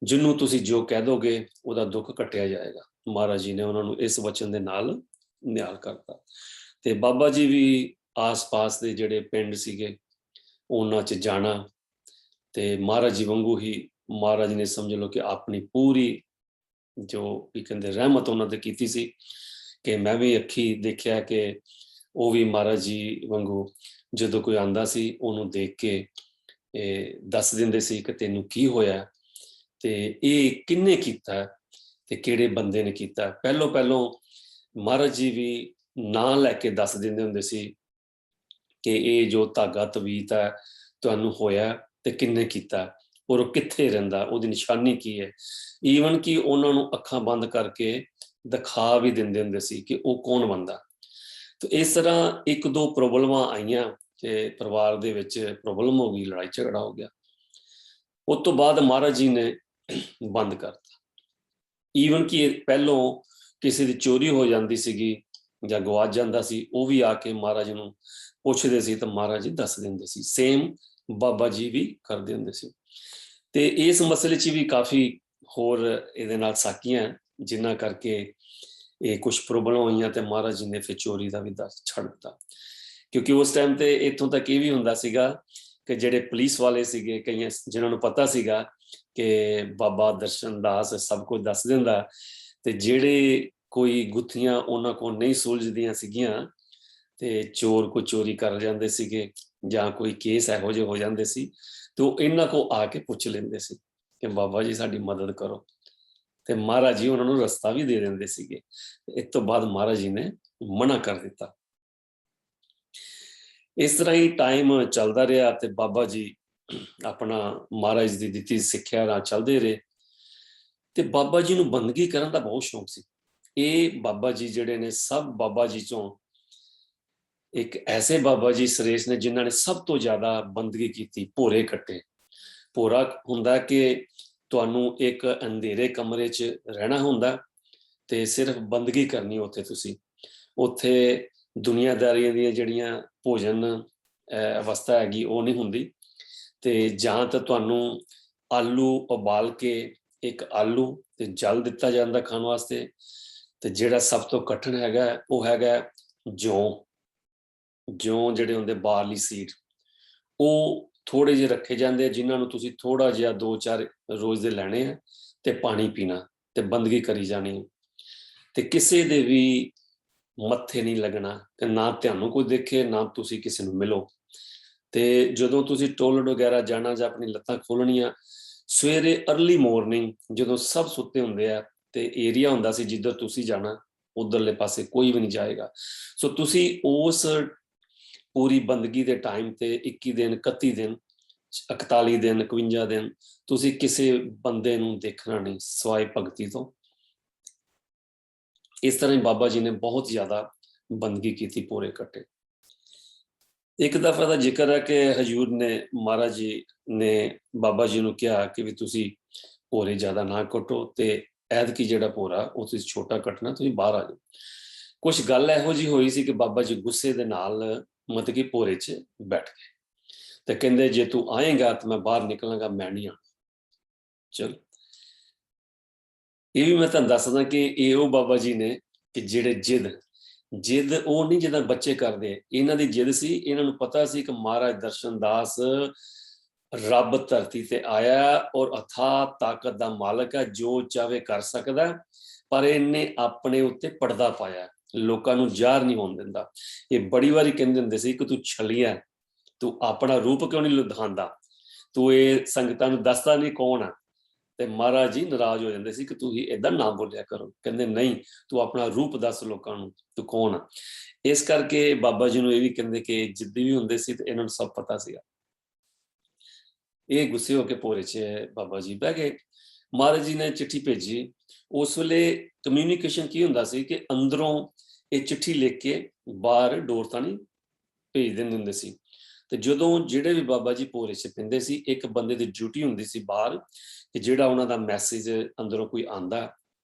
ਜਿਹਨੂੰ ਤੁਸੀਂ ਜੋ ਕਹਿ ਦੋਗੇ ਉਹਦਾ ਦੁੱਖ ਕੱਟਿਆ ਜਾਏਗਾ। ਮਹਾਰਾਜ ਜੀ ਨੇ ਉਹਨਾਂ ਨੂੰ ਇਸ ਵਚਨ ਦੇ ਨਾਲ ਨਿਹਾਲ ਕਰਤਾ ਤੇ ਬਾਬਾ ਜੀ ਵੀ ਆਸ-ਪਾਸ ਦੇ ਜਿਹੜੇ ਪਿੰਡ ਸੀਗੇ ਉਹਨਾਂ 'ਚ ਜਾਣਾ ਤੇ ਮਹਾਰਾਜ ਜੀ ਵਾਂਗੂ ਹੀ ਮਹਾਰਾਜ ਨੇ ਸਮਝ ਲਓ ਕਿ ਆਪਣੀ ਪੂਰੀ ਜੋ ਕੀ ਕਹਿੰਦੇ ਰਹਿਮਤ ਉਹਨਾਂ ਤੇ ਕੀਤੀ ਸੀ ਕਿ ਮੈਂ ਵੀ ਅੱਖੀ ਦੇਖਿਆ ਕਿ ਉਹ ਵੀ ਮਹਾਰਾਜ ਜੀ ਵਾਂਗੂ ਜਦੋਂ ਕੋਈ ਆਂਦਾ ਸੀ ਉਹਨੂੰ ਦੇਖ ਕੇ ਦੱਸ ਦਿੰਦੇ ਸੀ ਕਿ ਤੈਨੂੰ ਕੀ ਹੋਇਆ ਤੇ ਇਹ ਕਿਹਨੇ ਕੀਤਾ ਤੇ ਕਿਹੜੇ ਬੰਦੇ ਨੇ ਕੀਤਾ। ਪਹਿਲੋਂ ਮਹਾਰਾਜ ਜੀ ਵੀ ਨਾਂ ਲੈ ਕੇ ਦੱਸ ਦਿੰਦੇ ਹੁੰਦੇ ਸੀ ਕਿ ਇਹ ਜੋ ਧਾਗਾ ਤਵੀਤ ਹੈ ਤੁਹਾਨੂੰ ਹੋਇਆ ਤੇ ਕਿਹਨੇ ਕੀਤਾ ਔਰ ਉਹ ਕਿੱਥੇ ਰਹਿੰਦਾ, ਉਹਦੀ ਨਿਸ਼ਾਨੀ ਕੀ ਹੈ। ਈਵਨ ਕਿ ਉਹਨਾਂ ਨੂੰ ਅੱਖਾਂ ਬੰਦ ਕਰਕੇ ਦਿਖਾ ਵੀ ਦਿੰਦੇ ਹੁੰਦੇ ਸੀ ਕਿ ਉਹ ਕੌਣ ਬੰਦਾ। ਤੇ ਇਸ ਤਰ੍ਹਾਂ ਇੱਕ ਦੋ ਪ੍ਰੋਬਲਮਾਂ ਆਈਆਂ ਕਿ ਪਰਿਵਾਰ ਦੇ ਵਿੱਚ ਪ੍ਰੋਬਲਮ ਹੋ ਗਈ, ਲੜਾਈ ਝਗੜਾ ਹੋ ਗਿਆ। ਉਸ ਤੋਂ ਬਾਅਦ ਮਹਾਰਾਜ ਜੀ ਨੇ ਬੰਦ ਕਰਤਾ। ਈਵਨ ਕਿ ਪਹਿਲੋਂ ਕਿਸੇ ਦੀ ਚੋਰੀ ਹੋ ਜਾਂਦੀ ਸੀਗੀ ਜਾਂ ਗਵਾਚ ਜਾਂਦਾ ਸੀ, ਉਹ ਵੀ ਆ ਕੇ ਮਹਾਰਾਜ ਨੂੰ ਪੁੱਛਦੇ ਸੀ ਤਾਂ ਮਹਾਰਾਜ ਜੀ ਦੱਸ ਦਿੰਦੇ ਸੀ। ਸੇਮ ਬਾਬਾ ਜੀ ਵੀ ਕਰਦੇ ਹੁੰਦੇ ਸੀ। ਤੇ ਇਸ ਮਸਲੇ 'ਚ ਵੀ ਕਾਫੀ ਹੋਰ ਇਹਦੇ ਨਾਲ ਸਾਖੀਆਂ ਜਿਨ੍ਹਾਂ ਕਰਕੇ ਇਹ ਕੁਝ ਪ੍ਰੋਬਲਮ ਹੋਈਆਂ ਤੇ ਮਹਾਰਾਜ ਜੀ ਨੇ ਫਿਰ ਚੋਰੀ ਦਾ ਵੀ ਦੱਸ ਛੱਡ ਦਿੱਤਾ। ਕਿਉਂਕਿ ਉਸ ਟਾਈਮ ਤੇ ਇੱਥੋਂ ਤੱਕ ਇਹ ਵੀ ਹੁੰਦਾ ਸੀਗਾ ਕਿ ਜਿਹੜੇ ਪੁਲਿਸ ਵਾਲੇ ਸੀਗੇ, ਕਈਆਂ ਜਿਨ੍ਹਾਂ ਨੂੰ ਪਤਾ ਸੀਗਾ ਕਿ ਬਾਬਾ ਦਰਸ਼ਨ ਦਾਸ ਸਭ ਕੁਝ ਦੱਸ ਦਿੰਦਾ ਤੇ ਜਿਹੜੇ ਕੋਈ ਗੁੱਥੀਆਂ ਉਹਨਾਂ ਕੋਲ ਨਹੀਂ ਸੁਲਝਦੀਆਂ ਸੀਗੀਆਂ ਤੇ ਚੋਰ ਕੋ ਚੋਰੀ ਕਰ ਜਾਂਦੇ ਸੀਗੇ ਜਾਂ ਕੋਈ ਕੇਸ ਇਹੋ ਜਿਹੇ ਹੋ ਜਾਂਦੇ ਸੀ ਤੇ ਉਹ ਇਹਨਾਂ ਕੋ ਆ ਕੇ ਪੁੱਛ ਲੈਂਦੇ ਸੀ ਕਿ ਬਾਬਾ ਜੀ ਸਾਡੀ ਮਦਦ ਕਰੋ ਤੇ ਮਹਾਰਾਜ ਜੀ ਉਹਨਾਂ ਨੂੰ ਰਸਤਾ ਵੀ ਦੇ ਦਿੰਦੇ ਸੀਗੇ। ਇਸ ਤੋਂ ਬਾਅਦ ਮਹਾਰਾਜ ਜੀ ਨੇ ਮਨਾ ਕਰ ਦਿੱਤਾ। ਇਸ ਤਰ੍ਹਾਂ ਹੀ ਟਾਈਮ ਚੱਲਦਾ ਰਿਹਾ ਤੇ ਬਾਬਾ ਜੀ ਆਪਣਾ ਮਹਾਰਾਜ ਦੀ ਦਿੱਤੀ ਸਿੱਖਿਆ ਨਾਲ ਚੱਲਦੇ ਰਹੇ ਤੇ ਬਾਬਾ ਜੀ ਨੂੰ ਬੰਦਗੀ ਕਰਨ ਦਾ ਬਹੁਤ ਸ਼ੌਂਕ ਸੀ। ਇਹ ਬਾਬਾ ਜੀ ਜਿਹੜੇ ਨੇ ਸਭ ਬਾਬਾ ਜੀ ਚੋਂ ਇੱਕ ਐਸੇ ਬਾਬਾ ਜੀ ਸ੍ਰੇਸ਼ਟ ਨੇ ਜਿਨ੍ਹਾਂ ਨੇ ਸਭ ਤੋਂ ਜ਼ਿਆਦਾ ਬੰਦਗੀ ਕੀਤੀ, ਭੋਰੇ ਕੱਟੇ। ਭੋਰਾ ਹੁੰਦਾ ਕਿ ਤੁਹਾਨੂੰ ਇੱਕ ਅੰਧੇਰੇ ਕਮਰੇ 'ਚ ਰਹਿਣਾ ਹੁੰਦਾ ਤੇ ਸਿਰਫ ਬੰਦਗੀ ਕਰਨੀ ਉੱਥੇ ਤੁਸੀਂ। ਉੱਥੇ ਦੁਨੀਆਦਾਰੀਆਂ ਦੀਆਂ ਜਿਹੜੀਆਂ ਭੋਜਨ ਅਵਸਥਾ ਹੈਗੀ ਉਹ ਨਹੀਂ ਹੁੰਦੀ ਤੇ ਜਾਂ ਤਾਂ ਤੁਹਾਨੂੰ ਆਲੂ ਉਬਾਲ ਕੇ ਇੱਕ ਆਲੂ ਤੇ ਜਲ ਦਿੱਤਾ ਜਾਂਦਾ ਖਾਣ ਵਾਸਤੇ ਤੇ ਜਿਹੜਾ ਸਭ ਤੋਂ ਕਠਿਨ ਹੈਗਾ ਉਹ ਹੈਗਾ ਜੌਂ ਜਿਹੜੇ ਹੁੰਦੇ ਬਾਰਲੀ ਸੀਡ, ਉਹ ਥੋੜੇ ਜਿਹੇ ਰੱਖੇ ਜਾਂਦੇ ਜਿਨ੍ਹਾਂ ਨੂੰ ਤੁਸੀਂ ਥੋੜਾ ਜਿਹਾ 2-4 ਰੋਜ਼ ਦੇ ਲੈਣੇ ਆ ਤੇ ਪਾਣੀ ਪੀਣਾ ਤੇ ਬੰਦਗੀ ਕਰੀ ਜਾਣੀ ਤੇ ਕਿਸੇ ਦੇ ਵੀ ਮੱਥੇ ਨਹੀਂ ਲੱਗਣਾ ਤੇ ਨਾ ਤੁਹਾਨੂੰ ਕੋਈ ਦੇਖੇ ਨਾ ਤੁਸੀਂ ਕਿਸੇ ਨੂੰ ਮਿਲੋ। ਤੇ ਜਦੋਂ ਤੁਸੀਂ ਟੋਇਲਟ ਵਗੈਰਾ ਜਾਣਾ ਜਾਂ ਆਪਣੀ ਲੱਤਾਂ ਖੋਲਣੀਆਂ ਸਵੇਰੇ ਅਰਲੀ ਮਾਰਨਿੰਗ ਜਦੋਂ ਸਭ ਸੁੱਤੇ ਹੁੰਦੇ ਆ ਤੇ ਏਰੀਆ ਹੁੰਦਾ ਸੀ ਜਿੱਧਰ ਤੁਸੀਂ ਜਾਣਾ ਉਧਰਲੇ ਪਾਸੇ ਕੋਈ ਵੀ ਨਹੀਂ ਜਾਏਗਾ। ਸੋ ਤੁਸੀਂ ਉਸ ਪੂਰੀ ਬੰਦਗੀ ਦੇ ਟਾਈਮ ਤੇ 21 ਦਿਨ 31 ਦਿਨ 41 ਦਿਨ 51 ਦਿਨ ਤੁਸੀਂ ਕਿਸੇ ਬੰਦੇ ਨੂੰ ਦੇਖਣਾ ਨਹੀਂ ਸਵਾਏ ਭਗਤੀ ਤੋਂ। ਇਸ ਤਰ੍ਹਾਂ ਹੀ ਬਾਬਾ ਜੀ ਨੇ ਬਹੁਤ ਜ਼ਿਆਦਾ ਬੰਦਗੀ ਕੀਤੀ, ਭੋਰੇ ਕੱਟੇ। ਇੱਕ ਦਫਾ ਦਾ ਜ਼ਿਕਰ ਹੈ ਕਿ ਹਜ਼ੂਰ ਨੇ ਮਹਾਰਾਜ ਜੀ ਨੇ ਬਾਬਾ ਜੀ ਨੂੰ ਕਿਹਾ ਕਿ ਵੀ ਤੁਸੀਂ ਭੋਰੇ ਜ਼ਿਆਦਾ ਨਾ ਕੱਟੋ ਤੇ ਐਤਕੀ ਜਿਹੜਾ ਭੋਰਾ ਉਹ ਤੁਸੀਂ ਛੋਟਾ ਕੱਟਣਾ, ਤੁਸੀਂ ਬਾਹਰ ਆ ਜਾਓ। ਕੁਛ ਗੱਲ ਇਹੋ ਜਿਹੀ ਹੋਈ ਸੀ ਕਿ ਬਾਬਾ ਜੀ ਗੁੱਸੇ ਦੇ ਨਾਲ ਮਤਲਬ ਕਿ ਭੋਰੇ 'ਚ ਬੈਠ ਗਏ ਤੇ ਕਹਿੰਦੇ ਜੇ ਤੂੰ ਆਏਗਾ ਤਾਂ ਮੈਂ ਬਾਹਰ ਨਿਕਲਾਂਗਾ, ਮੈਂ ਨਹੀਂ ਆਣਾ। ਚਲੋ ਇਹ ਵੀ ਮੈਂ ਤੁਹਾਨੂੰ ਦੱਸਦਾ ਕਿ ਇਹ ਉਹ ਬਾਬਾ ਜੀ ਨੇ ਕਿ ਜਿਹੜੇ ਜਿੱਦ ਉਹ ਨਹੀਂ ਜਿੱਦਾਂ ਬੱਚੇ ਕਰਦੇ, ਇਹਨਾਂ ਦੀ ਜਿੱਦ ਸੀ। ਇਹਨਾਂ ਨੂੰ ਪਤਾ ਸੀ ਕਿ ਮਹਾਰਾਜ ਦਰਸ਼ਨ ਦਾਸ ਰੱਬ ਧਰਤੀ ਤੇ ਆਇਆ ਔਰ ਅਥਾਹ ਤਾਕਤ ਦਾ ਮਾਲਕ ਹੈ, ਜੋ ਚਾਹੇ ਕਰ ਸਕਦਾ, ਪਰ ਇਹਨੇ ਆਪਣੇ ਉੱਤੇ ਪਰਦਾ ਪਾਇਆ, ਲੋਕਾਂ ਨੂੰ ਜ਼ਾਹਰ ਨਹੀਂ ਹੋਣ ਦਿੰਦਾ। ਇਹ ਬੜੀ ਵਾਰੀ ਕਹਿੰਦੇ ਹੁੰਦੇ ਸੀ ਕਿ ਤੂੰ ਛਲੀਆ, ਤੂੰ ਆਪਣਾ ਰੂਪ ਕਿਉਂ ਨਹੀਂ ਦਿਖਾਉਂਦਾ, ਤੂੰ ਇਹ ਸੰਗਤਾਂ ਨੂੰ ਦੱਸਦਾ ਨਹੀਂ ਕੌਣ ਆ। ਤੇ ਮਹਾਰਾਜ ਜੀ ਨਾਰਾਜ਼ ਹੋ ਜਾਂਦੇ ਸੀ ਕਿ ਤੂੰ ਹੀ ਏਦਾਂ ਨਾ ਬੋਲਿਆ ਕਰੋ, ਕਹਿੰਦੇ ਨਹੀਂ, ਤੂੰ ਆਪਣਾ ਰੂਪ ਦੱਸ ਲੋਕਾਂ ਨੂੰ, ਤੂੰ ਕੌਣ ਆ। ਇਸ ਕਰਕੇ ਬਾਬਾ ਜੀ ਨੂੰ ਇਹ ਵੀ ਕਹਿੰਦੇ ਕਿ ਜਿੱਦੀ ਵੀ ਹੁੰਦੇ ਸੀ ਤੇ ਇਹਨਾਂ ਨੂੰ ਸਭ ਪਤਾ ਸੀਗਾ। ਇਹ ਗੁੱਸੇ ਹੋ ਕੇ ਭੋਰੇ 'ਚ ਬਾਬਾ ਜੀ ਬਹਿ ਗਏ। ਮਹਾਰਾਜ ਜੀ ਨੇ ਚਿੱਠੀ ਭੇਜੀ। ਉਸ ਵੇਲੇ ਕਮਿਊਨੀਕੇਸ਼ਨ ਕੀ ਹੁੰਦਾ ਸੀ ਕਿ ਅੰਦਰੋਂ ਇਹ ਚਿੱਠੀ ਲਿਖ ਕੇ ਬਾਹਰ ਡੋਰ ਥਾਣੀ ਭੇਜ ਦਿੰਦੇ ਹੁੰਦੇ ਸੀ। ਤੇ ਜਦੋਂ ਜਿਹੜੇ ਵੀ ਬਾਬਾ ਜੀ ਭੋਰੇ 'ਚ ਪੈਂਦੇ ਸੀ, ਇੱਕ ਬੰਦੇ ਦੀ ਡਿਊਟੀ ਹੁੰਦੀ ਸੀ ਬਾਹਰ, ਕਿ ਜਿਹੜਾ ਉਹਨਾਂ ਦਾ ਮੈਸੇਜ ਅੰਦਰੋਂ ਕੋਈ ਆਂਦਾ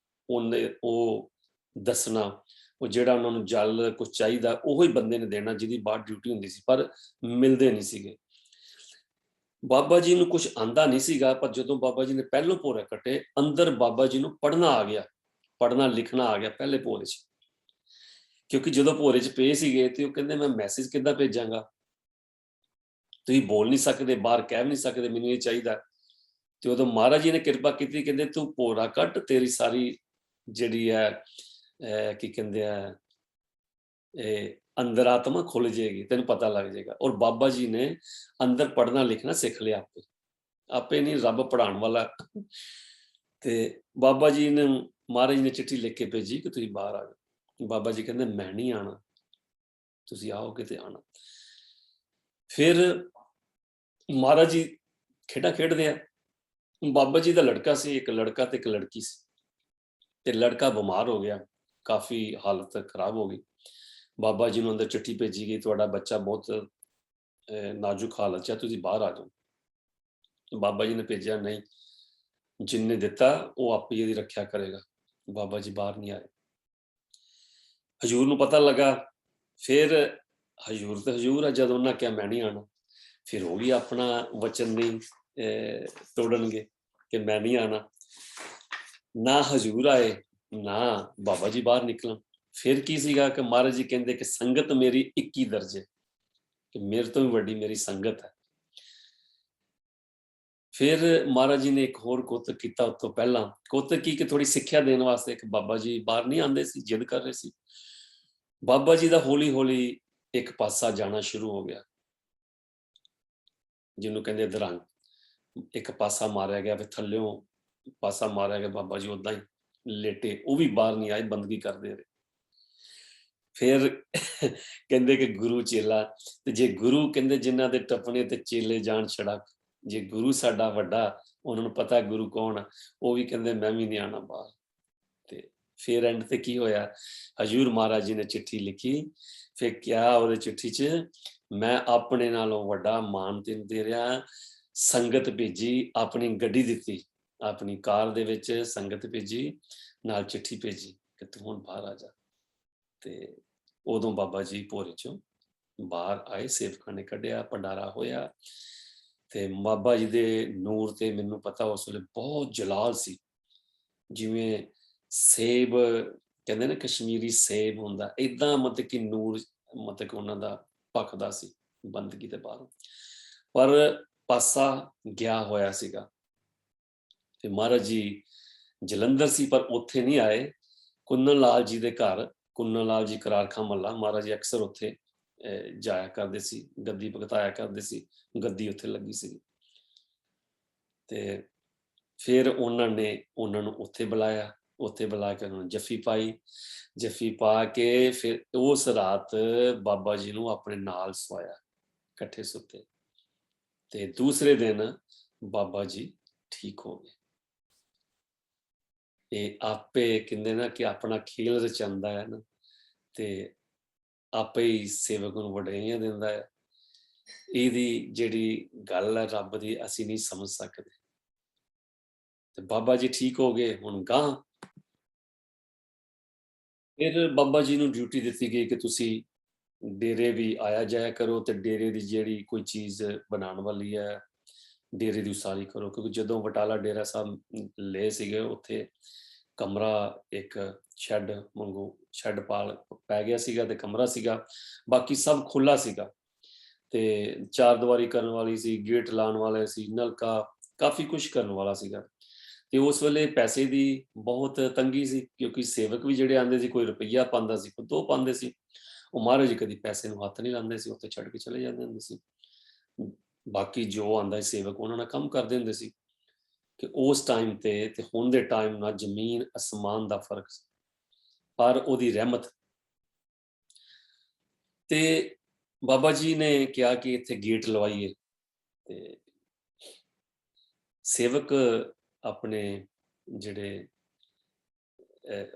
ਉਹਨੇ ਉਹ ਦੱਸਣਾ, ਉਹ ਜਿਹੜਾ ਉਹਨਾਂ ਨੂੰ ਜਲ ਕੁਝ ਚਾਹੀਦਾ ਉਹੀ ਬੰਦੇ ਨੇ ਦੇਣਾ ਜਿਹਦੀ ਬਾਹਰ ਡਿਊਟੀ ਹੁੰਦੀ ਸੀ, ਪਰ ਮਿਲਦੇ ਨਹੀਂ ਸੀਗੇ। ਬਾਬਾ ਜੀ ਨੂੰ ਕੁਝ ਆਂਦਾ ਨਹੀਂ ਸੀਗਾ, ਪਰ ਜਦੋਂ ਬਾਬਾ ਜੀ ਨੇ ਪਹਿਲੋਂ ਭੋਰੇ ਕੱਟੇ, ਅੰਦਰ ਬਾਬਾ ਜੀ ਨੂੰ ਪੜ੍ਹਨਾ ਆ ਗਿਆ, ਪੜ੍ਹਨਾ ਲਿਖਣਾ ਆ ਗਿਆ ਪਹਿਲੇ ਭੋਰੇ 'ਚ। ਕਿਉਂਕਿ ਜਦੋਂ ਭੋਰੇ 'ਚ ਪਏ ਸੀਗੇ ਤੇ ਉਹ ਕਹਿੰਦੇ ਮੈਂ ਮੈਸੇਜ ਕਿੱਦਾਂ ਭੇਜਾਂਗਾ, ਤੁਸੀਂ ਬੋਲ ਨਹੀਂ ਸਕਦੇ, ਬਾਹਰ ਕਹਿ ਨਹੀਂ ਸਕਦੇ ਮੈਨੂੰ ਇਹ ਚਾਹੀਦਾ। ਤੇ ਉਦੋਂ ਮਹਾਰਾਜ ਜੀ ਨੇ ਕਿਰਪਾ ਕੀਤੀ, ਕਹਿੰਦੇ ਤੂੰ ਭੋਰਾ ਕੱਟ, ਤੇਰੀ ਸਾਰੀ ਜਿਹੜੀ ਹੈ ਕੀ ਕਹਿੰਦੇ ਆ ਇਹ ਅੰਦਰ ਆਤਮਾ ਖੁੱਲ ਜਾਏਗੀ, ਤੈਨੂੰ ਪਤਾ ਲੱਗ ਜਾਏਗਾ। ਔਰ ਬਾਬਾ ਜੀ ਨੇ ਅੰਦਰ ਪੜ੍ਹਨਾ ਲਿਖਣਾ ਸਿੱਖ ਲਿਆ ਆਪੇ, ਆਪੇ ਨਹੀਂ, ਰੱਬ ਪੜ੍ਹਾਉਣ ਵਾਲਾ। ਤੇ ਬਾਬਾ ਜੀ ਨੇ, ਮਹਾਰਾਜ ਨੇ ਚਿੱਠੀ ਲਿਖ ਕੇ ਭੇਜੀ ਕਿ ਤੁਸੀਂ ਬਾਹਰ ਆ ਜਾਓ। ਬਾਬਾ ਜੀ ਕਹਿੰਦੇ ਮੈਂ ਨਹੀਂ ਆਣਾ, ਤੁਸੀਂ ਆਓਗੇ ਤੇ ਆਣਾ। ਫਿਰ ਮਹਾਰਾਜ ਜੀ ਖੇਡਾਂ ਖੇਡਦੇ ਆ। ਬਾਬਾ ਜੀ ਦਾ ਲੜਕਾ ਸੀ, ਇੱਕ ਲੜਕਾ ਤੇ ਇੱਕ ਲੜਕੀ ਸੀ। ਤੇ ਲੜਕਾ ਬਿਮਾਰ ਹੋ ਗਿਆ, ਕਾਫੀ ਹਾਲਤ ਖਰਾਬ ਹੋ ਗਈ। ਬਾਬਾ ਜੀ ਨੂੰ ਅੰਦਰ ਚਿੱਠੀ ਭੇਜੀ ਗਈ, ਤੁਹਾਡਾ ਬੱਚਾ ਬਹੁਤ ਨਾਜ਼ੁਕ ਹਾਲਤ 'ਚ ਹੈ, ਤੁਸੀਂ ਬਾਹਰ ਆ ਜਾਓ। ਬਾਬਾ ਜੀ ਨੇ ਭੇਜਿਆ, ਨਹੀਂ, ਜਿੰਨੇ ਦਿੱਤਾ ਉਹ ਆਪੇ ਇਹਦੀ ਰੱਖਿਆ ਕਰੇਗਾ। ਬਾਬਾ ਜੀ ਬਾਹਰ ਨਹੀਂ ਆਏ। ਹਜ਼ੂਰ ਨੂੰ ਪਤਾ ਲੱਗਾ। ਫਿਰ ਹਜ਼ੂਰ ਤੇ ਹਜ਼ੂਰ ਆ, ਜਦ ਉਹਨਾਂ ਕਿਹਾ ਮੈਂ ਨਹੀਂ ਆਣਾ, ਫਿਰ ਉਹ ਵੀ ਆਪਣਾ ਵਚਨ ਨਹੀਂ ਤੋੜਨਗੇ ਕਿ ਮੈਂ ਨਹੀਂ ਆਣਾ। ਨਾ ਹਜ਼ੂਰ ਆਏ, ਨਾ ਬਾਬਾ ਜੀ ਬਾਹਰ ਨਿਕਲਣ। ਫਿਰ ਕੀ ਸੀਗਾ ਕਿ ਮਹਾਰਾਜ ਜੀ ਕਹਿੰਦੇ ਕਿ ਸੰਗਤ ਮੇਰੀ 21 ਦਰਜੇ, ਕਿ ਮੇਰੇ ਤੋਂ ਵੀ ਵੱਡੀ ਮੇਰੀ ਸੰਗਤ ਹੈ। ਫਿਰ ਮਹਾਰਾਜ ਜੀ ਨੇ ਇੱਕ ਹੋਰ ਕੌਤਕ ਕੀਤਾ ਉਸ ਤੋਂ ਪਹਿਲਾਂ। ਕੌਤਕ ਕੀ ਕਿ ਥੋੜੀ ਸਿੱਖਿਆ ਦੇਣ ਵਾਸਤੇ, ਇੱਕ ਬਾਬਾ ਜੀ ਬਾਹਰ ਨਹੀਂ ਆਉਂਦੇ ਸੀ, ਜਿੱਦ ਕਰ ਰਹੇ ਸੀ। ਬਾਬਾ ਜੀ ਦਾ ਹੌਲੀ ਹੌਲੀ ਇੱਕ ਪਾਸਾ ਜਾਣਾ ਸ਼ੁਰੂ ਹੋ ਗਿਆ, ਜਿਹਨੂੰ ਕਹਿੰਦੇ ਅਧਰੰਗ। ਇੱਕ ਪਾਸਾ ਮਾਰਿਆ ਗਿਆ, ਫਿਰ ਥੱਲਿਓਂ ਪਾਸਾ ਮਾਰਿਆ ਗਿਆ, ਬਾਬਾ ਜੀ ਉਦਾਂ ਹੀ ਲੇਟੇ, ਉਹ ਵੀ ਬਾਹਰ ਨਹੀਂ ਆਏ, ਬੰਦਗੀ ਕਰਦੇ ਰਹੇ। ਫਿਰ ਕਹਿੰਦੇ ਕਿ ਗੁਰੂ ਚੇਲਾ, ਤੇ ਜੇ ਗੁਰੂ ਕਹਿੰਦੇ ਜਿਨ੍ਹਾਂ ਦੇ ਟੱਪਣੇ ਤੇ ਚੇਲੇ ਜਾਣ ਛੜਕ, ਜੇ ਗੁਰੂ ਸਾਡਾ ਵੱਡਾ, ਉਹਨਾਂ ਨੂੰ ਪਤਾ ਗੁਰੂ ਕੌਣ ਆ, ਉਹ ਵੀ ਕਹਿੰਦੇ ਮੈਂ ਵੀ ਨਹੀਂ ਆਣਾ ਬਾਹਰ। ਤੇ ਫਿਰ ਐਂਡ ਤੇ ਕੀ ਹੋਇਆ, ਹਜ਼ੂਰ ਮਹਾਰਾਜ ਜੀ ਨੇ ਚਿੱਠੀ ਲਿਖੀ। ਫਿਰ ਕਿਹਾ ਉਹਦੇ ਚਿੱਠੀ 'ਚ, ਮੈਂ ਆਪਣੇ ਨਾਲੋਂ ਵੱਡਾ ਮਾਨ ਤੈਨੂੰ ਦੇ ਰਿਹਾ, ਸੰਗਤ ਭੇਜੀ, ਆਪਣੀ ਗੱਡੀ ਦਿੱਤੀ, ਆਪਣੀ ਕਾਰ ਦੇ ਵਿੱਚ ਸੰਗਤ ਭੇਜੀ, ਨਾਲ ਚਿੱਠੀ ਭੇਜੀ ਕਿ ਤੂੰ ਹੁਣ ਬਾਹਰ ਆ ਜਾ। ਤੇ ਉਦੋਂ ਬਾਬਾ ਜੀ ਭੋਰੇ 'ਚੋਂ ਬਾਹਰ ਆਏ, ਸੇਵਕਾਂ ਨੇ ਕੱਢਿਆ, ਭੰਡਾਰਾ ਹੋਇਆ। ਤੇ ਬਾਬਾ ਜੀ ਦੇ ਨੂਰ ਤੇ ਮੈਨੂੰ ਪਤਾ ਉਸ ਵੇਲੇ ਬਹੁਤ ਜਲਾਲ ਸੀ, ਜਿਵੇਂ ਸੇਬ ਕਹਿੰਦੇ ਨੇ ਕਸ਼ਮੀਰੀ ਸੇਬ ਹੁੰਦਾ, ਏਦਾਂ ਮਤਲਬ ਕਿ ਨੂਰ, ਮਤਲਬ ਕਿ ਉਹਨਾਂ ਦਾ ਭਖਦਾ ਸੀ ਬੰਦਗੀ ਦੇ ਬਾਹਰੋਂ। ਪਰ ਪਾਸਾ ਗਿਆ ਹੋਇਆ ਸੀਗਾ। ਤੇ ਮਹਾਰਾਜ ਜੀ ਜਲੰਧਰ ਸੀ, ਪਰ ਉੱਥੇ ਨਹੀਂ ਆਏ। ਕੁੰਨਨ ਲਾਲ ਜੀ ਦੇ ਘਰ, ਕੁੰਨਨ ਲਾਲ ਜੀ ਕਰਾਰਖਾਂ ਮਹੱਲਾ, ਮਹਾਰਾਜ ਜੀ ਅਕਸਰ ਉੱਥੇ ਜਾਇਆ ਕਰਦੇ ਸੀ, ਗੱਦੀ ਭਗਤਾਇਆ ਕਰਦੇ ਸੀ, ਗੱਦੀ ਉੱਥੇ ਲੱਗੀ ਸੀ। ਤੇ ਫਿਰ ਉਹਨਾਂ ਨੇ ਉਹਨਾਂ ਨੂੰ ਉੱਥੇ ਬੁਲਾਇਆ, ਉੱਥੇ ਬੁਲਾ ਕੇ ਉਹਨਾਂ ਨੂੰ ਜੱਫੀ ਪਾਈ। ਜੱਫੀ ਪਾ ਕੇ ਫਿਰ ਉਸ ਰਾਤ ਬਾਬਾ ਜੀ ਨੂੰ ਆਪਣੇ ਨਾਲ ਸਵਾਇਆ, ਇਕੱਠੇ ਸੁੱਤੇ। ਤੇ ਦੂਸਰੇ ਦਿਨ ਬਾਬਾ ਜੀ ਠੀਕ ਹੋ ਗਏ। ਇਹ ਆਪੇ ਕਹਿੰਦੇ ਨਾ ਕਿ ਆਪਣਾ ਖੇਲ ਰਚਾਉਂਦਾ ਹੈ ਨਾ, ਤੇ ਆਪੇ ਹੀ ਸੇਵਕ ਨੂੰ ਵਡਿਆਈਆਂ ਦਿੰਦਾ ਹੈ। ਇਹਦੀ ਜਿਹੜੀ ਗੱਲ ਹੈ ਰੱਬ ਦੀ, ਅਸੀਂ ਨਹੀਂ ਸਮਝ ਸਕਦੇ। ਤੇ ਬਾਬਾ ਜੀ ਠੀਕ ਹੋ ਗਏ। ਹੁਣ ਗਾਂਹ ਫਿਰ ਬਾਬਾ ਜੀ ਨੂੰ ਡਿਊਟੀ ਦਿੱਤੀ ਗਈ ਕਿ ਤੁਸੀਂ ਡੇਰੇ ਵੀ ਆਇਆ ਜਾਇਆ ਕਰੋ, ਤੇ ਡੇਰੇ ਦੀ ਜਿਹੜੀ ਕੋਈ ਚੀਜ਼ ਬਣਾਉਣ ਵਾਲੀ ਹੈ, ਡੇਰੇ ਦੀ ਉਸਾਰੀ ਕਰੋ। ਕਿਉਂਕਿ ਜਦੋਂ ਬਟਾਲਾ ਡੇਰਾ ਸਾਹਿਬ ਲਏ ਸੀਗੇ, ਉੱਥੇ ਕਮਰਾ, ਇੱਕ ਸ਼ੈੱਡ ਵਾਂਗੂ ਸ਼ੈੱਡ ਪੈ ਗਿਆ ਸੀਗਾ, ਤੇ ਕਮਰਾ ਸੀਗਾ, ਬਾਕੀ ਸਭ ਖੁੱਲਾ ਸੀਗਾ। ਤੇ ਚਾਰਦੀਵਾਰੀ ਕਰਨ ਵਾਲੀ ਸੀ, ਗੇਟ ਲਾਉਣ ਵਾਲੇ ਸੀ, ਨਲਕਾ, ਕਾਫੀ ਕੁਛ ਕਰਨ ਵਾਲਾ ਸੀਗਾ। ਤੇ ਉਸ ਵੇਲੇ ਪੈਸੇ ਦੀ ਬਹੁਤ ਤੰਗੀ ਸੀ, ਕਿਉਂਕਿ ਸੇਵਕ ਵੀ ਜਿਹੜੇ ਆਉਂਦੇ ਸੀ, ਕੋਈ ਰੁਪਈਆ ਪਾਉਂਦਾ ਸੀ, ਕੋਈ 2 ਪਾਉਂਦੇ ਸੀ। ਉਹ ਮਹਾਰਾਜ ਜੀ ਕਦੀ ਪੈਸੇ ਨੂੰ ਹੱਥ ਨਹੀਂ ਲਾਉਂਦੇ ਸੀ, ਉੱਥੇ ਛੱਡ ਕੇ ਚਲੇ ਜਾਂਦੇ ਹੁੰਦੇ ਸੀ। ਬਾਕੀ ਜੋ ਆਉਂਦਾ ਸੀ ਸੇਵਕ, ਉਹਨਾਂ ਨਾਲ ਕੰਮ ਕਰਦੇ ਹੁੰਦੇ ਸੀ। ਕਿ ਉਸ ਟਾਈਮ ਤੇ ਹੁਣ ਦੇ ਟਾਈਮ ਨਾਲ ਜ਼ਮੀਨ ਅਸਮਾਨ ਦਾ ਫਰਕ ਸੀ, ਪਰ ਉਹਦੀ ਰਹਿਮਤ। ਤੇ ਬਾਬਾ ਜੀ ਨੇ ਕਿਹਾ ਕਿ ਇੱਥੇ ਗੇਟ ਲਵਾਈਏ, ਤੇ ਸੇਵਕ ਆਪਣੇ ਜਿਹੜੇ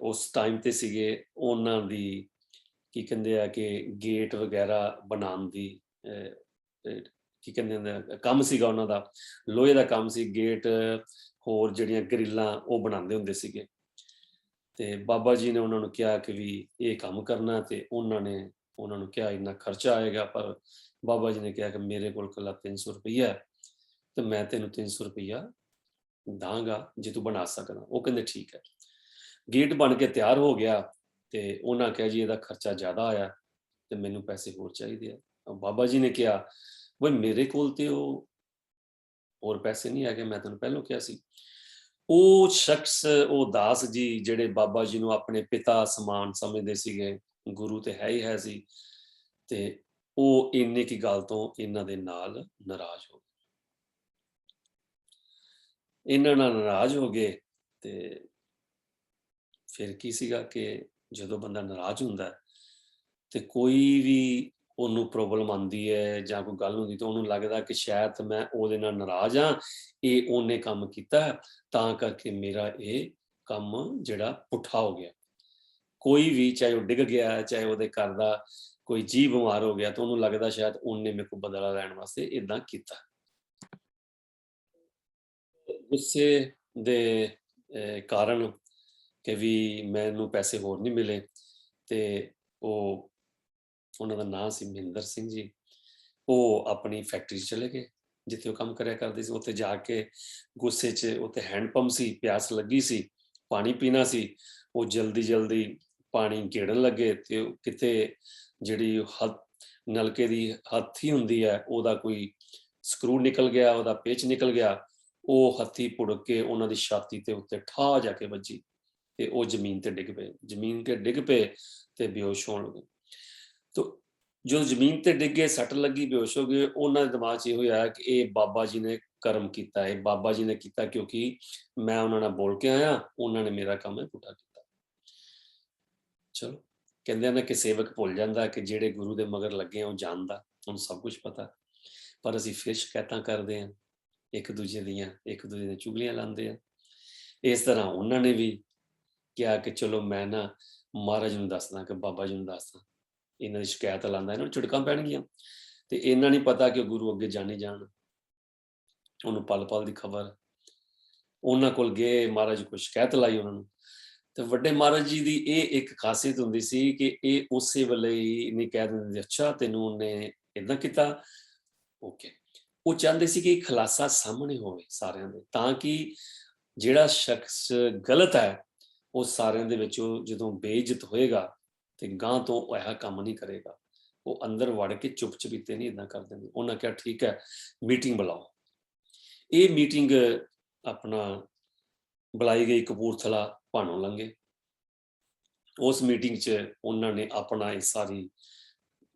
ਉਸ ਟਾਈਮ ਤੇ ਸੀਗੇ, ਉਹਨਾਂ ਦੀ ਕੀ ਕਹਿੰਦੇ ਆ ਕਿ ਗੇਟ ਵਗੈਰਾ ਬਣਾਉਣ ਦੀ ਕੀ ਕਹਿੰਦੇ ਹੁੰਦੇ ਆ, ਕੰਮ ਸੀਗਾ ਉਹਨਾਂ ਦਾ, ਲੋਹੇ ਦਾ ਕੰਮ ਸੀ। ਗੇਟ, ਹੋਰ ਜਿਹੜੀਆਂ ਗਰਿੱਲਾਂ ਉਹ ਬਣਾਉਂਦੇ ਹੁੰਦੇ ਸੀਗੇ। ਤੇ ਬਾਬਾ ਜੀ ਨੇ ਉਹਨਾਂ ਨੂੰ ਕਿਹਾ ਕਿ ਵੀ ਇਹ ਕੰਮ ਕਰਨਾ, ਤੇ ਉਹਨਾਂ ਨੇ ਉਹਨਾਂ ਨੂੰ ਕਿਹਾ ਇੰਨਾ ਖਰਚਾ ਆਏਗਾ, ਪਰ ਬਾਬਾ ਜੀ ਨੇ ਕਿਹਾ ਕਿ ਮੇਰੇ ਕੋਲ ਇਕੱਲਾ 300 ਰੁਪਈਆ ਹੈ, ਤੇ ਮੈਂ ਤੈਨੂੰ 300 ਰੁਪਈਆ ਦਾਂਗਾ ਜੇ ਤੂੰ ਬਣਾ ਸਕਦਾ। ਉਹ ਕਹਿੰਦੇ ਠੀਕ ਹੈ। ਗੇਟ ਬਣ ਕੇ ਤਿਆਰ ਹੋ ਗਿਆ, ਤੇ ਉਹਨਾਂ ਕਿਹਾ ਜੀ ਇਹਦਾ ਖਰਚਾ ਜ਼ਿਆਦਾ ਆਇਆ, ਤੇ ਮੈਨੂੰ ਪੈਸੇ ਹੋਰ ਚਾਹੀਦੇ ਆ। ਬਾਬਾ ਜੀ ਨੇ ਕਿਹਾ ਬਈ ਮੇਰੇ ਕੋਲ ਤੇ ਉਹ ਹੋਰ ਪੈਸੇ ਨਹੀਂ ਹੈਗੇ, ਮੈਂ ਤੈਨੂੰ ਪਹਿਲਾਂ ਕਿਹਾ ਸੀ। ਉਹ ਸ਼ਖਸ, ਉਹ ਦਾਸ ਜੀ ਜਿਹੜੇ ਬਾਬਾ ਜੀ ਨੂੰ ਆਪਣੇ ਪਿਤਾ ਸਮਾਨ ਸਮਝਦੇ ਸੀਗੇ, ਗੁਰੂ ਤੇ ਹੈ ਹੀ ਹੈ ਸੀ, ਤੇ ਉਹ ਇੰਨੇ ਕੀ ਗੱਲ ਤੋਂ ਇਹਨਾਂ ਦੇ ਨਾਲ ਨਾਰਾਜ਼ ਹੋ ਗਏ। ਇਹਨਾਂ ਨਾਲ ਨਾਰਾਜ਼ ਹੋ ਗਏ, ਤੇ ਫਿਰ ਕੀ ਸੀਗਾ ਕਿ ਜਦੋਂ ਬੰਦਾ ਨਾਰਾਜ਼ ਹੁੰਦਾ ਤੇ ਕੋਈ ਵੀ ਉਹਨੂੰ ਪ੍ਰੋਬਲਮ ਆਉਂਦੀ ਹੈ ਜਾਂ ਕੋਈ ਗੱਲ ਹੁੰਦੀ, ਤਾਂ ਉਹਨੂੰ ਲੱਗਦਾ ਕਿ ਸ਼ਾਇਦ ਮੈਂ ਉਹਦੇ ਨਾਲ ਨਾਰਾਜ਼ ਹਾਂ, ਇਹ ਉਹਨੇ ਕੰਮ ਕੀਤਾ ਤਾਂ ਕਰਕੇ ਮੇਰਾ ਇਹ ਕੰਮ ਜਿਹੜਾ ਪੁੱਠਾ ਹੋ ਗਿਆ। ਕੋਈ ਵੀ, ਚਾਹੇ ਉਹ ਡਿੱਗ ਗਿਆ, ਚਾਹੇ ਉਹਦੇ ਘਰ ਦਾ ਕੋਈ ਜੀਅ ਬਿਮਾਰ ਹੋ ਗਿਆ, ਤਾਂ ਉਹਨੂੰ ਲੱਗਦਾ ਸ਼ਾਇਦ ਉਹਨੇ ਮੇਰੇ ਕੋਲ ਬਦਲਾ ਲੈਣ ਵਾਸਤੇ ਇਦਾਂ ਕੀਤਾ। ਗੁੱਸੇ ਦੇ ਕਾਰਨ ਕਿ ਵੀ ਮੈਨੂੰ ਪੈਸੇ ਹੋਰ ਨਹੀਂ ਮਿਲੇ, ਤੇ ਉਹ, ਉਹਨਾਂ ਦਾ ਨਾਂ ਸੀ ਮਹਿੰਦਰ ਸਿੰਘ ਜੀ। ਉਹ ਆਪਣੀ ਫੈਕਟਰੀ 'ਚ ਚਲੇ ਗਏ, ਜਿੱਥੇ ਉਹ ਕੰਮ ਕਰਿਆ ਕਰਦੇ ਸੀ। ਉੱਥੇ ਜਾ ਕੇ ਗੁੱਸੇ 'ਚ, ਉੱਥੇ ਹੈਂਡ ਪੰਪ ਸੀ, ਪਿਆਸ ਲੱਗੀ ਸੀ, ਪਾਣੀ ਪੀਣਾ ਸੀ। ਉਹ ਜਲਦੀ ਪਾਣੀ ਗੇੜਨ ਲੱਗੇ, ਤੇ ਕਿਤੇ ਜਿਹੜੀ ਨਲਕੇ ਦੀ ਹੱਥੀ ਹੁੰਦੀ ਹੈ, ਉਹਦਾ ਕੋਈ ਸਕਰੂ ਨਿਕਲ ਗਿਆ, ਉਹਦਾ ਪੇਚ ਨਿਕਲ ਗਿਆ। ਉਹ ਹੱਥੀ ਪੁੜਕ ਕੇ ਉਹਨਾਂ ਦੀ ਛਾਤੀ ਤੇ ਉੱਤੇ ਠਾ ਜਾ ਕੇ ਵੱਜੀ, ਤੇ ਉਹ ਜ਼ਮੀਨ ਤੇ ਡਿੱਗ ਪਏ। ਜ਼ਮੀਨ ਤੇ ਡਿੱਗ ਪਏ ਤੇ ਬੇਹੋਸ਼ ਹੋਣ ਲੱਗੇ। ਤੋ ਜਦੋਂ ਜ਼ਮੀਨ ਤੇ ਡਿੱਗੇ, ਸੱਟ ਲੱਗੀ, ਬੇਹੋਸ਼ ਹੋ ਗਏ, ਉਹਨਾਂ ਦੇ ਦਿਮਾਗ 'ਚ ਇਹੋ ਆਇਆ ਕਿ ਇਹ ਬਾਬਾ ਜੀ ਨੇ ਕਰਮ ਕੀਤਾ, ਇਹ ਬਾਬਾ ਜੀ ਨੇ ਕੀਤਾ, ਕਿਉਂਕਿ ਮੈਂ ਉਹਨਾਂ ਨਾਲ ਬੋਲ ਕੇ ਆਇਆ, ਉਹਨਾਂ ਨੇ ਮੇਰਾ ਕੰਮ ਪੁੱਠਾ ਕੀਤਾ। ਚਲੋ, ਕਹਿੰਦੇ ਆ ਨਾ ਕਿ ਸੇਵਕ ਭੁੱਲ ਜਾਂਦਾ ਕਿ ਜਿਹੜੇ ਗੁਰੂ ਦੇ ਮਗਰ ਲੱਗੇ ਆ, ਉਹ ਜਾਣਦਾ, ਉਹਨੂੰ ਸਭ ਕੁਝ ਪਤਾ, ਪਰ ਅਸੀਂ ਫਿਰ ਸ਼ਿਕਾਇਤਾਂ ਕਰਦੇ ਹਾਂ ਇੱਕ ਦੂਜੇ ਦੀਆਂ ਚੁਗਲੀਆਂ ਲਾਉਂਦੇ ਆ। ਇਸ ਤਰ੍ਹਾਂ ਉਹਨਾਂ ਨੇ ਵੀ ਕਿਹਾ ਕਿ ਚਲੋ ਮੈਂ ਨਾ ਮਹਾਰਾਜ ਨੂੰ ਦੱਸਦਾ, ਕਿ ਬਾਬਾ ਜੀ ਨੂੰ ਦੱਸਦਾ, ਇਹਨਾਂ ਦੀ ਸ਼ਿਕਾਇਤ ਲਾਉਂਦਾ, ਇਹਨਾਂ ਨੂੰ ਝਿੜਕਾਂ ਪੈਣਗੀਆਂ। ਤੇ ਇਹਨਾਂ ਨਹੀਂ ਪਤਾ ਕਿ ਗੁਰੂ ਅੱਗੇ ਜਾਣੇ ਜਾਣ, ਉਹਨੂੰ ਪਲ ਪਲ ਦੀ ਖਬਰ। ਉਹਨਾਂ ਕੋਲ ਗਏ, ਮਹਾਰਾਜ ਕੋਲ ਸ਼ਿਕਾਇਤ ਲਾਈ ਉਹਨਾਂ ਨੂੰ। ਤੇ ਵੱਡੇ ਮਹਾਰਾਜ ਜੀ ਦੀ ਇਹ ਇੱਕ ਖਾਸੀਅਤ ਹੁੰਦੀ ਸੀ ਕਿ ਇਹ ਉਸੇ ਵੇਲੇ ਹੀ ਨਹੀਂ ਕਹਿ ਦਿੰਦੇ, ਅੱਛਾ ਤੈਨੂੰ ਉਹਨੇ ਏਦਾਂ ਕੀਤਾ, ਓਕੇ। ਉਹ ਚਾਹੁੰਦੇ ਸੀ ਕਿ ਖੁਲਾਸਾ ਸਾਹਮਣੇ ਹੋਵੇ ਸਾਰਿਆਂ ਦੇ, ਤਾਂ ਕਿ ਜਿਹੜਾ ਸ਼ਖਸ ਗਲਤ ਹੈ ਉਹ ਸਾਰਿਆਂ ਦੇ ਵਿੱਚੋਂ ਜਦੋਂ ਬੇਇੱਜ਼ਤ ਹੋਏਗਾ, ਤੇ ਗਾਂ ਤੋਂ ਉਹ ਇਹ ਕੰਮ ਨਹੀਂ ਕਰੇਗਾ। ਉਹ ਅੰਦਰ ਵੜ ਕੇ ਚੁੱਪ ਚਪੀਤੇ ਨਹੀਂ ਇਦਾਂ ਕਰ ਦਿੰਦੇ। ਉਹਨਾਂ ਕਿਹਾ ਠੀਕ ਹੈ, ਮੀਟਿੰਗ ਬੁਲਾਓ। ਇਹ ਮੀਟਿੰਗ ਆਪਣਾ ਬੁਲਾਈ ਗਈ ਕਪੂਰਥਲਾ ਭਾਣੋਂ ਲੰਘੇ। ਉਸ ਮੀਟਿੰਗ 'ਚ ਉਹਨਾਂ ਨੇ ਆਪਣਾ ਇਹ ਸਾਰੀ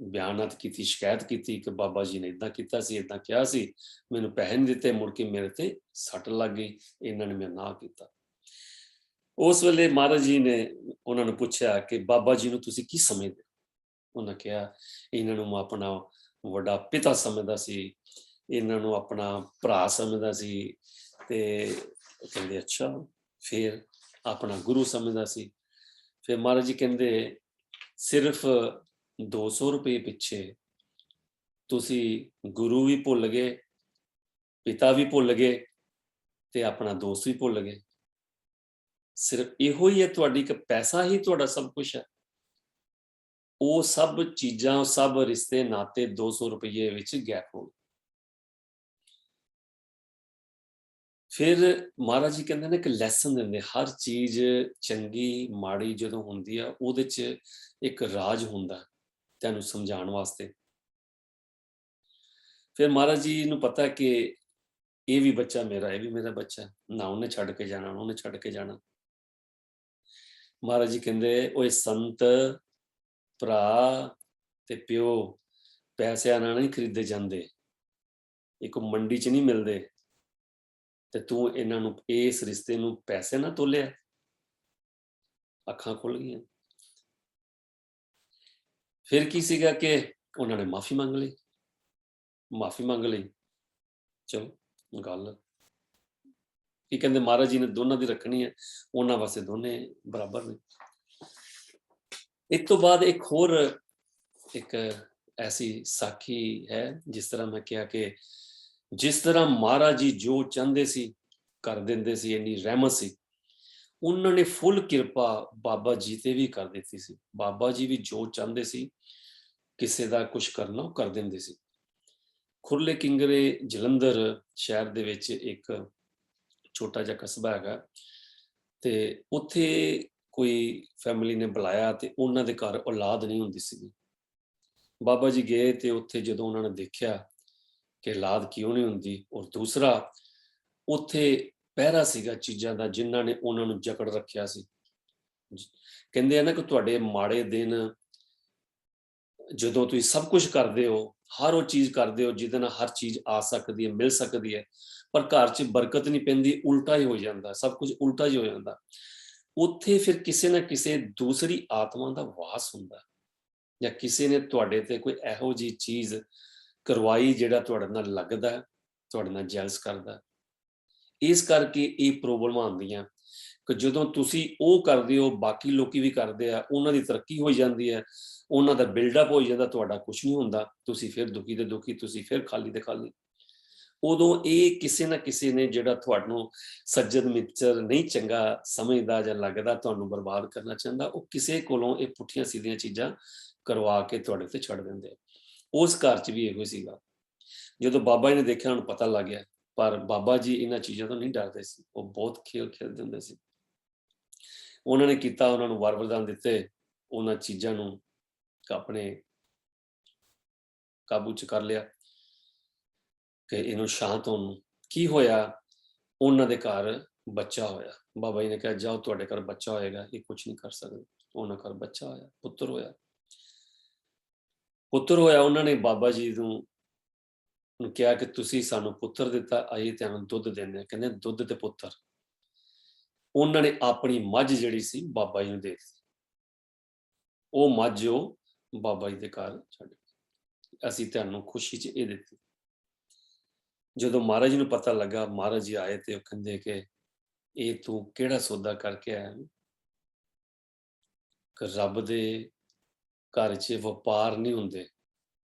ਬਿਆਨਤ ਕੀਤੀ, ਸ਼ਿਕਾਇਤ ਕੀਤੀ ਕਿ ਬਾਬਾ ਜੀ ਨੇ ਇਦਾਂ ਕੀਤਾ ਸੀ, ਇਦਾਂ ਕਿਹਾ ਸੀ, ਮੈਨੂੰ ਪੈਸੇ ਨਹੀਂ ਦਿੱਤੇ, ਮੁੜ ਕੇ ਮੇਰੇ ਤੇ ਸੱਟ ਲੱਗ ਗਈ, ਇਹਨਾਂ ਨੇ ਮੇਰੇ ਨਾਲ ਕੀਤਾ। ਉਸ ਵੇਲੇ ਮਹਾਰਾਜ ਜੀ ਨੇ ਉਹਨਾਂ ਨੂੰ ਪੁੱਛਿਆ ਕਿ ਬਾਬਾ ਜੀ ਨੂੰ ਤੁਸੀਂ ਕੀ ਸਮਝਦੇ? ਉਹਨਾਂ ਕਿਹਾ ਇਹਨਾਂ ਨੂੰ ਮੈਂ ਆਪਣਾ ਵੱਡਾ ਪਿਤਾ ਸਮਝਦਾ ਸੀ, ਇਹਨਾਂ ਨੂੰ ਆਪਣਾ ਭਰਾ ਸਮਝਦਾ ਸੀ, ਤੇ ਕਹਿੰਦੇ ਅੱਛਾ, ਫਿਰ ਆਪਣਾ ਗੁਰੂ ਸਮਝਦਾ ਸੀ। ਫਿਰ ਮਹਾਰਾਜ ਜੀ ਕਹਿੰਦੇ ਸਿਰਫ 200 ਰੁਪਏ ਪਿੱਛੇ ਤੁਸੀਂ ਗੁਰੂ ਵੀ ਭੁੱਲ ਗਏ, ਪਿਤਾ ਵੀ ਭੁੱਲ ਗਏ, ਤੇ ਆਪਣਾ ਦੋਸਤ ਵੀ ਭੁੱਲ ਗਏ। ਸਿਰਫ ਇਹੋ ਹੀ ਹੈ ਤੁਹਾਡੀ, ਕਿ ਪੈਸਾ ਹੀ ਤੁਹਾਡਾ ਸਭ ਕੁਝ ਹੈ। ਉਹ ਸਭ ਚੀਜ਼ਾਂ, ਸਭ ਰਿਸ਼ਤੇ ਨਾਤੇ 200 ਰੁਪਏ ਵਿੱਚ ਗੈਪ ਹੋ ਗਏ। ਫਿਰ ਮਹਾਰਾਜ ਜੀ ਕਹਿੰਦੇ ਨੇ ਕਿ ਲੈਸਨ ਦਿੰਦੇ, ਹਰ ਚੀਜ਼ ਚੰਗੀ ਮਾੜੀ ਜਦੋਂ ਹੁੰਦੀ ਆ, ਉਹਦੇ 'ਚ ਇੱਕ ਰਾਜ ਹੁੰਦਾ ਤੈਨੂੰ ਸਮਝਾਉਣ ਵਾਸਤੇ। ਫਿਰ ਮਹਾਰਾਜ ਜੀ ਨੂੰ ਪਤਾ ਕਿ ਇਹ ਵੀ ਬੱਚਾ ਮੇਰਾ, ਇਹ ਵੀ ਮੇਰਾ ਬੱਚਾ, ਨਾ ਉਹਨੇ ਛੱਡ ਕੇ ਜਾਣਾ, ਨਾ ਉਹਨੇ ਛੱਡ ਕੇ ਜਾਣਾ। ਮਹਾਰਾਜ ਜੀ ਕਹਿੰਦੇ, ਓਏ ਸੰਤ, ਭਰਾ ਤੇ ਪਿਓ ਪੈਸਿਆਂ ਨਾਲ ਨਹੀਂ ਖਰੀਦੇ ਜਾਂਦੇ, ਇੱਕ ਮੰਡੀ 'ਚ ਨਹੀਂ ਮਿਲਦੇ, ਤੇ ਤੂੰ ਇਹਨਾਂ ਨੂੰ, ਇਸ ਰਿਸ਼ਤੇ ਨੂੰ ਪੈਸੇ ਨਾਲ ਤੋਲਿਆ। ਅੱਖਾਂ ਖੁੱਲ ਗਈਆਂ। ਫਿਰ ਕੀ ਸੀਗਾ ਕਿ ਉਹਨਾਂ ਨੇ ਮਾਫੀ ਮੰਗ ਲਈ। ਮਾਫੀ ਮੰਗ ਲਈ, ਚਲੋ ਗੱਲ ਕੀ ਕਹਿੰਦੇ, ਮਹਾਰਾਜ ਜੀ ਨੇ ਦੋਨਾਂ ਦੀ ਰੱਖਣੀ ਹੈ, ਉਹਨਾਂ ਵਾਸਤੇ ਦੋਨੇ ਬਰਾਬਰ ਨੇ। ਇਸ ਤੋਂ ਬਾਅਦ ਇੱਕ ਹੋਰ ਇੱਕ ਐਸੀ ਸਾਖੀ ਹੈ, ਜਿਸ ਤਰ੍ਹਾਂ ਮੈਂ ਕਿਹਾ ਕਿ ਜਿਸ ਤਰ੍ਹਾਂ ਮਹਾਰਾਜ ਜੀ ਜੋ ਚਾਹੁੰਦੇ ਸੀ ਕਰ ਦਿੰਦੇ ਸੀ, ਇੰਨੀ ਰਹਿਮਤ ਸੀ, ਉਹਨਾਂ ਨੇ ਫੁੱਲ ਕਿਰਪਾ ਬਾਬਾ ਜੀ ਤੇ ਵੀ ਕਰ ਦਿੱਤੀ ਸੀ। ਬਾਬਾ ਜੀ ਵੀ ਜੋ ਚਾਹੁੰਦੇ ਸੀ ਕਿਸੇ ਦਾ ਕੁਝ ਕਰਨਾ, ਉਹ ਕਰ ਦਿੰਦੇ ਸੀ। ਖੁਰਲੇ ਕਿੰਗਰੇ ਜਲੰਧਰ ਸ਼ਹਿਰ ਦੇ ਵਿੱਚ ਇੱਕ ਛੋਟਾ ਜਿਹਾ ਕਸਬਾ ਹੈਗਾ, ਤੇ ਉੱਥੇ ਕੋਈ ਫੈਮਿਲੀ ਨੇ ਬੁਲਾਇਆ ਤੇ ਉਹਨਾਂ ਦੇ ਘਰ ਔਲਾਦ ਨਹੀਂ ਹੁੰਦੀ ਸੀ। ਬਾਬਾ ਜੀ ਗਏ ਤੇ ਉੱਥੇ ਜਦੋਂ ਉਹਨਾਂ ਨੇ ਦੇਖਿਆ ਕਿ ਔਲਾਦ ਕਿਉਂ ਨਹੀਂ ਹੁੰਦੀ, ਔਰ ਦੂਸਰਾ ਉੱਥੇ ਪਹਿਰਾ ਸੀਗਾ ਚੀਜ਼ਾਂ ਦਾ ਜਿਨ੍ਹਾਂ ਨੇ ਉਹਨਾਂ ਨੂੰ ਜਕੜ ਰੱਖਿਆ ਸੀ। ਕਹਿੰਦੇ ਆ ਨਾ ਕਿ ਤੁਹਾਡੇ ਮਾੜੇ ਦਿਨ, ਜਦੋਂ ਤੁਸੀਂ ਸਭ ਕੁਝ ਕਰਦੇ ਹੋ, ਹਰ ਉਹ ਚੀਜ਼ ਕਰਦੇ ਹੋ ਜਿਹਦੇ ਨਾਲ ਹਰ ਚੀਜ਼ ਆ ਸਕਦੀ ਹੈ, ਮਿਲ ਸਕਦੀ ਹੈ, ਪਰ ਘਰ 'ਚ ਬਰਕਤ ਨਹੀਂ ਪੈਂਦੀ, ਉਲਟਾ ਹੀ ਹੋ ਜਾਂਦਾ, ਸਭ ਕੁਝ ਉਲਟਾ ਹੀ ਹੋ ਜਾਂਦਾ। ਉੱਥੇ ਫਿਰ ਕਿਸੇ ਨਾ ਕਿਸੇ ਦੂਸਰੀ ਆਤਮਾ ਦਾ ਵਾਸ ਹੁੰਦਾ, ਜਾਂ ਕਿਸੇ ਨੇ ਤੁਹਾਡੇ ਤੇ ਕੋਈ ਇਹੋ ਜਿਹੀ ਚੀਜ਼ ਕਰਵਾਈ ਜਿਹੜਾ ਤੁਹਾਡੇ ਨਾਲ ਲੱਗਦਾ, ਤੁਹਾਡੇ ਨਾਲ ਜੈਲਸ ਕਰਦਾ। ਇਸ ਕਰਕੇ ਇਹ ਪ੍ਰੋਬਲਮਾਂ ਆਉਂਦੀਆਂ ਕਿ ਜਦੋਂ ਤੁਸੀਂ ਉਹ ਕਰਦੇ ਹੋ, ਬਾਕੀ ਲੋਕੀ ਵੀ ਕਰਦੇ ਆ, ਉਹਨਾਂ ਦੀ ਤਰੱਕੀ ਹੋ ਜਾਂਦੀ ਹੈ, ਉਹਨਾਂ ਦਾ ਬਿਲਡਅਪ ਹੋ ਜਾਂਦਾ, ਤੁਹਾਡਾ ਕੁਝ ਨਹੀਂ ਹੁੰਦਾ, ਤੁਸੀਂ ਫਿਰ ਦੁਖੀ ਤੇ ਦੁਖੀ, ਤੁਸੀਂ ਫਿਰ ਖਾਲੀ ਤੇ ਖਾਲੀ। ਉਦੋਂ ਇਹ ਕਿਸੇ ਨਾ ਕਿਸੇ ਨੇ ਜਿਹੜਾ ਤੁਹਾਨੂੰ ਸੱਜਣ ਮਿੱਤਰ ਨਹੀਂ ਚੰਗਾ ਸਮਝਦਾ ਜਾਂ ਲੱਗਦਾ ਤੁਹਾਨੂੰ ਬਰਬਾਦ ਕਰਨਾ ਚਾਹੁੰਦਾ, ਉਹ ਕਿਸੇ ਕੋਲੋਂ ਇਹ ਪੁੱਠੀਆਂ ਸਿੱਧੀਆਂ ਚੀਜ਼ਾਂ ਕਰਵਾ ਕੇ ਤੁਹਾਡੇ ਤੇ ਛੱਡ ਦਿੰਦੇ। ਉਸ ਘਰ 'ਚ ਵੀ ਇਹੋ ਸੀਗਾ। ਜਦੋਂ ਬਾਬਾ ਜੀ ਨੇ ਦੇਖਿਆ, ਉਹਨੂੰ ਪਤਾ ਲੱਗ ਗਿਆ, ਪਰ ਬਾਬਾ ਜੀ ਇਹਨਾਂ ਚੀਜ਼ਾਂ ਤੋਂ ਨਹੀਂ ਡਰਦੇ ਸੀ, ਉਹ ਬਹੁਤ ਖੇਲ ਖੇਡਦੇ ਹੁੰਦੇ ਸੀ। ਉਹਨਾਂ ਨੇ ਕੀਤਾ, ਉਹਨਾਂ ਨੂੰ ਵਰ ਵਰਦਾਨ ਦਿੱਤੇ, ਉਹਨਾਂ ਚੀਜ਼ਾਂ ਨੂੰ ਆਪਣੇ ਕਾਬੂ 'ਚ ਕਰ ਲਿਆ ਕਿ ਇਹਨੂੰ ਸ਼ਾਂਤ ਹੋਣ ਨੂੰ। ਕੀ ਹੋਇਆ, ਉਹਨਾਂ ਦੇ ਘਰ ਬੱਚਾ ਹੋਇਆ। ਬਾਬਾ ਜੀ ਨੇ ਕਿਹਾ, ਜਾਓ ਤੁਹਾਡੇ ਘਰ ਬੱਚਾ ਹੋਏਗਾ, ਇਹ ਕੁਝ ਨਹੀਂ ਕਰ ਸਕਦੇ। ਉਹਨਾਂ ਘਰ ਬੱਚਾ ਹੋਇਆ, ਪੁੱਤਰ ਹੋਇਆ। ਪੁੱਤਰ ਹੋਇਆ, ਉਹਨਾਂ ਨੇ ਬਾਬਾ ਜੀ ਨੂੰ ਕਿਹਾ ਕਿ ਤੁਸੀਂ ਸਾਨੂੰ ਪੁੱਤਰ ਦਿੱਤਾ, ਅਸੀਂ ਤੁਹਾਨੂੰ ਦੁੱਧ ਦਿੰਦੇ ਹਾਂ। ਕਹਿੰਦੇ ਦੁੱਧ ਤੇ ਪੁੱਤਰ। ਉਹਨਾਂ ਨੇ ਆਪਣੀ ਮੱਝ ਜਿਹੜੀ ਸੀ ਬਾਬਾ ਜੀ ਨੂੰ ਦੇ ਦਿੱਤੀ। ਉਹ ਮੱਝ ਉਹ ਬਾਬਾ ਜੀ ਦੇ ਘਰ ਛੱਡ ਗਏ, ਅਸੀਂ ਤੁਹਾਨੂੰ ਖੁਸ਼ੀ 'ਚ ਇਹ ਦਿੱਤੀ। ਜਦੋਂ ਮਹਾਰਾਜ ਜੀ ਨੂੰ ਪਤਾ ਲੱਗਾ, ਮਹਾਰਾਜ ਜੀ ਆਏ ਤੇ ਉਹ ਕਹਿੰਦੇ ਕਿ ਇਹ ਤੂੰ ਕਿਹੜਾ ਸੌਦਾ ਕਰਕੇ ਆਇਆ? ਕਿ ਰੱਬ ਦੇ ਘਰ 'ਚ ਵਪਾਰ ਨਹੀਂ ਹੁੰਦੇ।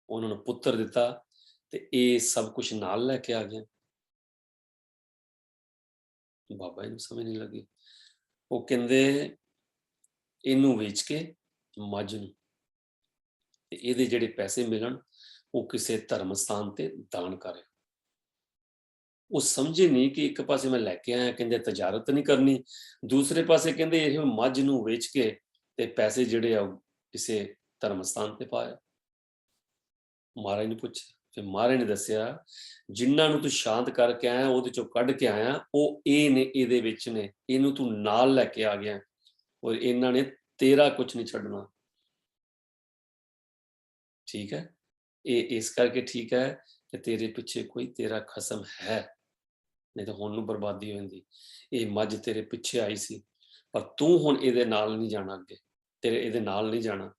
ਉਹਨਾਂ ਨੂੰ ਪੁੱਤਰ ਦਿੱਤਾ ਤੇ ਇਹ ਸਭ ਕੁਝ ਨਾਲ ਲੈ ਕੇ ਆ ਗਿਆ। ਬਾਬਾ ਜੀ ਨੂੰ ਸਮਝ ਨਹੀਂ ਲੱਗੀ। ਉਹ ਕਹਿੰਦੇ ਇਹਨੂੰ ਵੇਚ ਕੇ ਮੱਝ ਨੂੰ, ਤੇ ਇਹਦੇ ਜਿਹੜੇ ਪੈਸੇ ਮਿਲਣ ਉਹ ਕਿਸੇ ਧਰਮ ਸਥਾਨ ਤੇ ਦਾਨ ਕਰੇ। ਉਹ ਸਮਝੇ ਨਹੀਂ ਕਿ ਇੱਕ ਪਾਸੇ ਮੈਂ ਲੈ ਕੇ ਆਇਆ, ਕਹਿੰਦੇ ਤਜਾਰਤ ਨਹੀਂ ਕਰਨੀ, ਦੂਸਰੇ ਪਾਸੇ ਕਹਿੰਦੇ ਇਹ ਮੱਝ ਨੂੰ ਵੇਚ ਕੇ ਤੇ ਪੈਸੇ ਜਿਹੜੇ ਆ ਕਿਸੇ ਧਰਮ ਸਥਾਨ ਤੇ ਪਾਇਆ। ਮਹਾਰਾਜ ਨੇ ਪੁੱਛਿਆ, ਫਿਰ ਮਹਾਰਾਜ ਨੇ ਦੱਸਿਆ, ਜਿਨ੍ਹਾਂ ਨੂੰ ਤੂੰ ਸ਼ਾਂਤ ਕਰਕੇ ਆਇਆ, ਉਹਦੇ ਚੋਂ ਕੱਢ ਕੇ ਆਇਆ, ਉਹ ਇਹ ਨੇ, ਇਹਦੇ ਵਿੱਚ ਨੇ, ਇਹਨੂੰ ਤੂੰ ਨਾਲ ਲੈ ਕੇ ਆ ਗਿਆ, ਔਰ ਇਹਨਾਂ ਨੇ ਤੇਰਾ ਕੁਝ ਨਹੀਂ ਛੱਡਣਾ। ਠੀਕ ਹੈ, ਇਹ ਇਸ ਕਰਕੇ ਠੀਕ ਹੈ ਕਿ ਤੇਰੇ ਪਿੱਛੇ ਕੋਈ ਤੇਰਾ ਖਸਮ ਹੈ, ਨਹੀਂ ਤਾਂ ਹੁਣ ਨੂੰ ਬਰਬਾਦੀ ਹੋ ਜਾਂਦੀ। ਇਹ ਮੱਝ ਤੇਰੇ ਪਿੱਛੇ ਆਈ ਸੀ, ਪਰ ਤੂੰ ਹੁਣ ਇਹਦੇ ਨਾਲ ਨਹੀਂ ਜਾਣਾ, ਅੱਗੇ ਤੇਰੇ ਇਹਦੇ ਨਾਲ ਨਹੀਂ ਜਾਣਾ।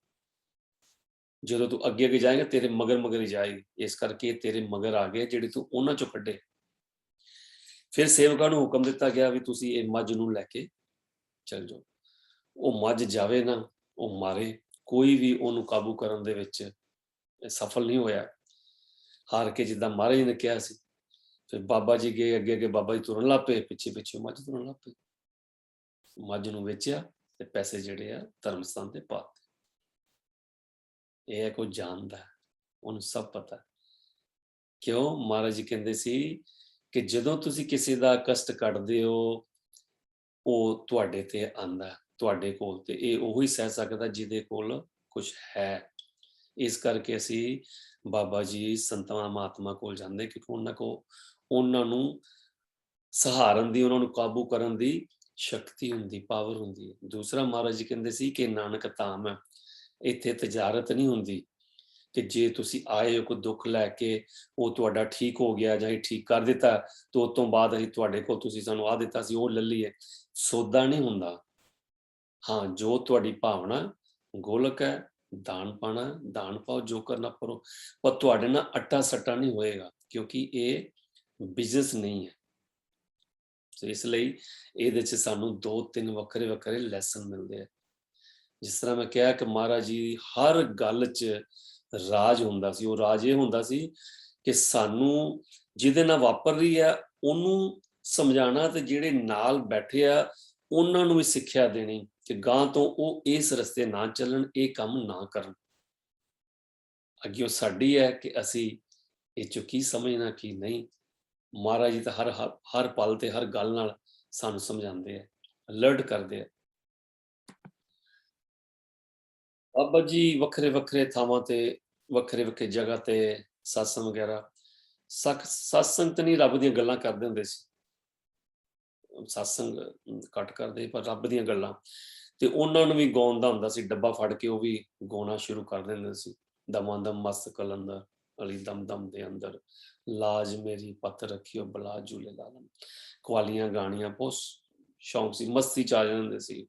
ਜਦੋਂ ਤੂੰ ਅੱਗੇ ਅੱਗੇ ਜਾਏਗਾ, ਤੇਰੇ ਮਗਰ ਮਗਰ ਹੀ ਜਾਏਗੀ, ਇਸ ਕਰਕੇ ਤੇਰੇ ਮਗਰ ਆ ਗਏ ਜਿਹੜੇ ਤੂੰ ਉਹਨਾਂ ਚੋਂ ਕੱਢੇ। ਫਿਰ ਸੇਵਕਾਂ ਨੂੰ ਹੁਕਮ ਦਿੱਤਾ ਗਿਆ ਵੀ ਤੁਸੀਂ ਇਹ ਮੱਝ ਨੂੰ ਲੈ ਕੇ ਚੱਲ ਜਾਓ। ਉਹ ਮੱਝ ਜਾਵੇ ਨਾ, ਉਹ ਮਾਰੇ, ਕੋਈ ਵੀ ਉਹਨੂੰ ਕਾਬੂ ਕਰਨ ਦੇ ਵਿੱਚ ਸਫਲ ਨਹੀਂ ਹੋਇਆ। ਹਾਰ ਕੇ ਜਿੱਦਾਂ ਮਹਾਰਾਜ ਨੇ ਕਿਹਾ ਸੀ, ਫਿਰ ਬਾਬਾ ਜੀ ਗਏ ਅੱਗੇ ਅੱਗੇ, ਬਾਬਾ ਜੀ ਤੁਰਨ ਲੱਗ ਪਏ, ਪਿੱਛੇ ਪਿੱਛੇ ਮੱਝ ਤੁਰਨ ਲੱਗ ਪਈ। ਮੱਝ ਨੂੰ ਵੇਚਿਆ ਤੇ ਪੈਸੇ ਜਿਹੜੇ ਆ ਧਰਮ ਸਥਾਨ ਤੇ ਪਾ ਦਿੱਤੇ। ਇਹ ਹੈ ਕੋਈ ਜਾਣਦਾ, ਉਹਨੂੰ ਸਭ ਪਤਾ। ਕਿਉਂ? ਮਹਾਰਾਜ ਜੀ ਕਹਿੰਦੇ ਸੀ ਕਿ ਜਦੋਂ ਤੁਸੀਂ ਕਿਸੇ ਦਾ ਕਸ਼ਟ ਕੱਢਦੇ ਹੋ, ਉਹ ਤੁਹਾਡੇ ਤੇ ਆਂਦਾ, ਤੁਹਾਡੇ ਕੋਲ, ਤੇ ਇਹ ਉਹੀ ਸਹਿ ਸਕਦਾ ਜਿਹਦੇ ਕੋਲ ਕੁਝ ਹੈ। ਇਸ ਕਰਕੇ ਅਸੀਂ ਬਾਬਾ ਜੀ ਸੰਤਾਂ ਮਹਾਤਮਾ ਕੋਲ ਜਾਂਦੇ, ਕਿਉਂਕਿ ਉਹਨਾਂ ਨੂੰ ਸਹਾਰਨ ਦੀ, ਉਹਨਾਂ ਨੂੰ ਕਾਬੂ ਕਰਨ ਦੀ ਸ਼ਕਤੀ ਹੁੰਦੀ, ਪਾਵਰ ਹੁੰਦੀ ਹੈ। ਦੂਸਰਾ, ਮਹਾਰਾਜ ਜੀ ਕਹਿੰਦੇ ਸੀ ਕਿ ਨਾਨਕ ਧਾਮ ਹੈ, ਇੱਥੇ ਤਜਾਰਤ ਨਹੀਂ ਹੁੰਦੀ ਕਿ ਜੇ ਤੁਸੀਂ ਆਏ ਹੋ ਕੋਈ ਦੁੱਖ ਲੈ ਕੇ, ਉਹ ਤੁਹਾਡਾ ਠੀਕ ਹੋ ਗਿਆ ਜਾਂ ਇਹ ਠੀਕ ਕਰ ਦਿੱਤਾ, ਤੇ ਉਸ ਤੋਂ ਬਾਅਦ ਅਸੀਂ ਤੁਹਾਡੇ ਕੋਲ, ਤੁਸੀਂ ਸਾਨੂੰ ਆ ਦਿੱਤਾ ਸੀ ਉਹ ਲੈ ਲਈਏ। ਸੌਦਾ ਨਹੀਂ ਹੁੰਦਾ। ਹਾਂ, ਜੋ ਤੁਹਾਡੀ ਭਾਵਨਾ ਗੋਲਕ ਹੈ, ਦਾਨ ਪਾਣਾ, ਦਾਨ ਪਾਓ, ਜੋ ਕਰਨਾ ਕਰੋ, ਪਰ ਤੁਹਾਡੇ ਨਾਲ ਅੱਟਾ ਸੱਟਾ ਨਹੀਂ ਹੋਏਗਾ, ਕਿਉਂਕਿ ਇਹ ਬਿਜ਼ਨਸ ਨਹੀਂ ਹੈ। ਸੋ ਇਸ ਲਈ ਇਹਦੇ 'ਚ ਸਾਨੂੰ 2-3 ਵੱਖਰੇ ਲੈਸਨ ਮਿਲਦੇ ਆ। ਜਿਸ ਤਰ੍ਹਾਂ ਮੈਂ ਕਿਹਾ ਕਿ ਮਹਾਰਾਜ ਜੀ ਹਰ ਗੱਲ 'ਚ ਰਾਜ ਹੁੰਦਾ ਸੀ। ਉਹ ਰਾਜ ਇਹ ਹੁੰਦਾ ਸੀ ਕਿ ਸਾਨੂੰ ਜਿਹਦੇ ਨਾਲ ਵਾਪਰ ਰਹੀ ਆ ਉਹਨੂੰ ਸਮਝਾਉਣਾ, ਤੇ ਜਿਹੜੇ ਨਾਲ ਬੈਠੇ ਆ ਉਹਨਾਂ ਨੂੰ ਵੀ ਸਿੱਖਿਆ ਦੇਣੀ ਕਿ ਗਾਂ ਤੋਂ ਉਹ ਇਸ ਰਸਤੇ ਨਾ ਚੱਲਣ, ਇਹ ਕੰਮ ਨਾ ਕਰਨ। ਅੱਗੇ ਸਾਡੀ ਹੈ ਕਿ ਅਸੀਂ ਇਹ 'ਚੋਂ ਕੀ ਸਮਝਣਾ ਕੀ ਨਹੀਂ। ਮਹਾਰਾਜ ਜੀ ਤਾਂ ਹਰ ਪਲ ਤੇ ਹਰ ਗੱਲ ਨਾਲ ਸਾਨੂੰ ਸਮਝਾਉਂਦੇ ਆ, ਅਲਰਟ ਕਰਦੇ ਆ। ਬਾਬਾ ਜੀ ਵੱਖਰੇ ਥਾਵਾਂ ਤੇ, ਵੱਖਰੇ ਜਗ੍ਹਾ ਤੇ ਸਤਸੰਗ ਵਗੈਰਾ, ਸਤਸੰਗ ਤਾਂ ਨਹੀਂ, ਰੱਬ ਦੀਆਂ ਗੱਲਾਂ ਕਰਦੇ ਹੁੰਦੇ ਸੀ। ਸਤਸੰਗ ਘੱਟ ਕਰਦੇ, ਪਰ ਰੱਬ ਦੀਆਂ ਗੱਲਾਂ, ਤੇ ਉਹਨਾਂ ਨੂੰ ਵੀ ਗਾਉਣ ਦਾ ਹੁੰਦਾ ਸੀ, ਡੱਬਾ ਫੜ ਕੇ ਉਹ ਵੀ ਗਾਉਣਾ ਸ਼ੁਰੂ ਕਰ ਦਿੰਦੇ ਸੀ। ਦਮਾਂ ਦਮ ਮਸਤ ਕਲੰਦਰ ਅਲੀ ਦਮ ਦਮ ਦੇ ਅੰਦਰ, ਲਾਜ ਮੇਰੀ ਪੱਤ ਰੱਖਿਓ ਬਲਾ ਝੂਲੇ ਲਾਲਮ। ਕਵਾਲੀਆਂ ਗਾਣੀਆਂ ਬਹੁਤ ਸ਼ੌਂਕ ਸੀ, ਮਸਤੀ ਚ ਆ ਜਾਂਦੇ ਸੀ।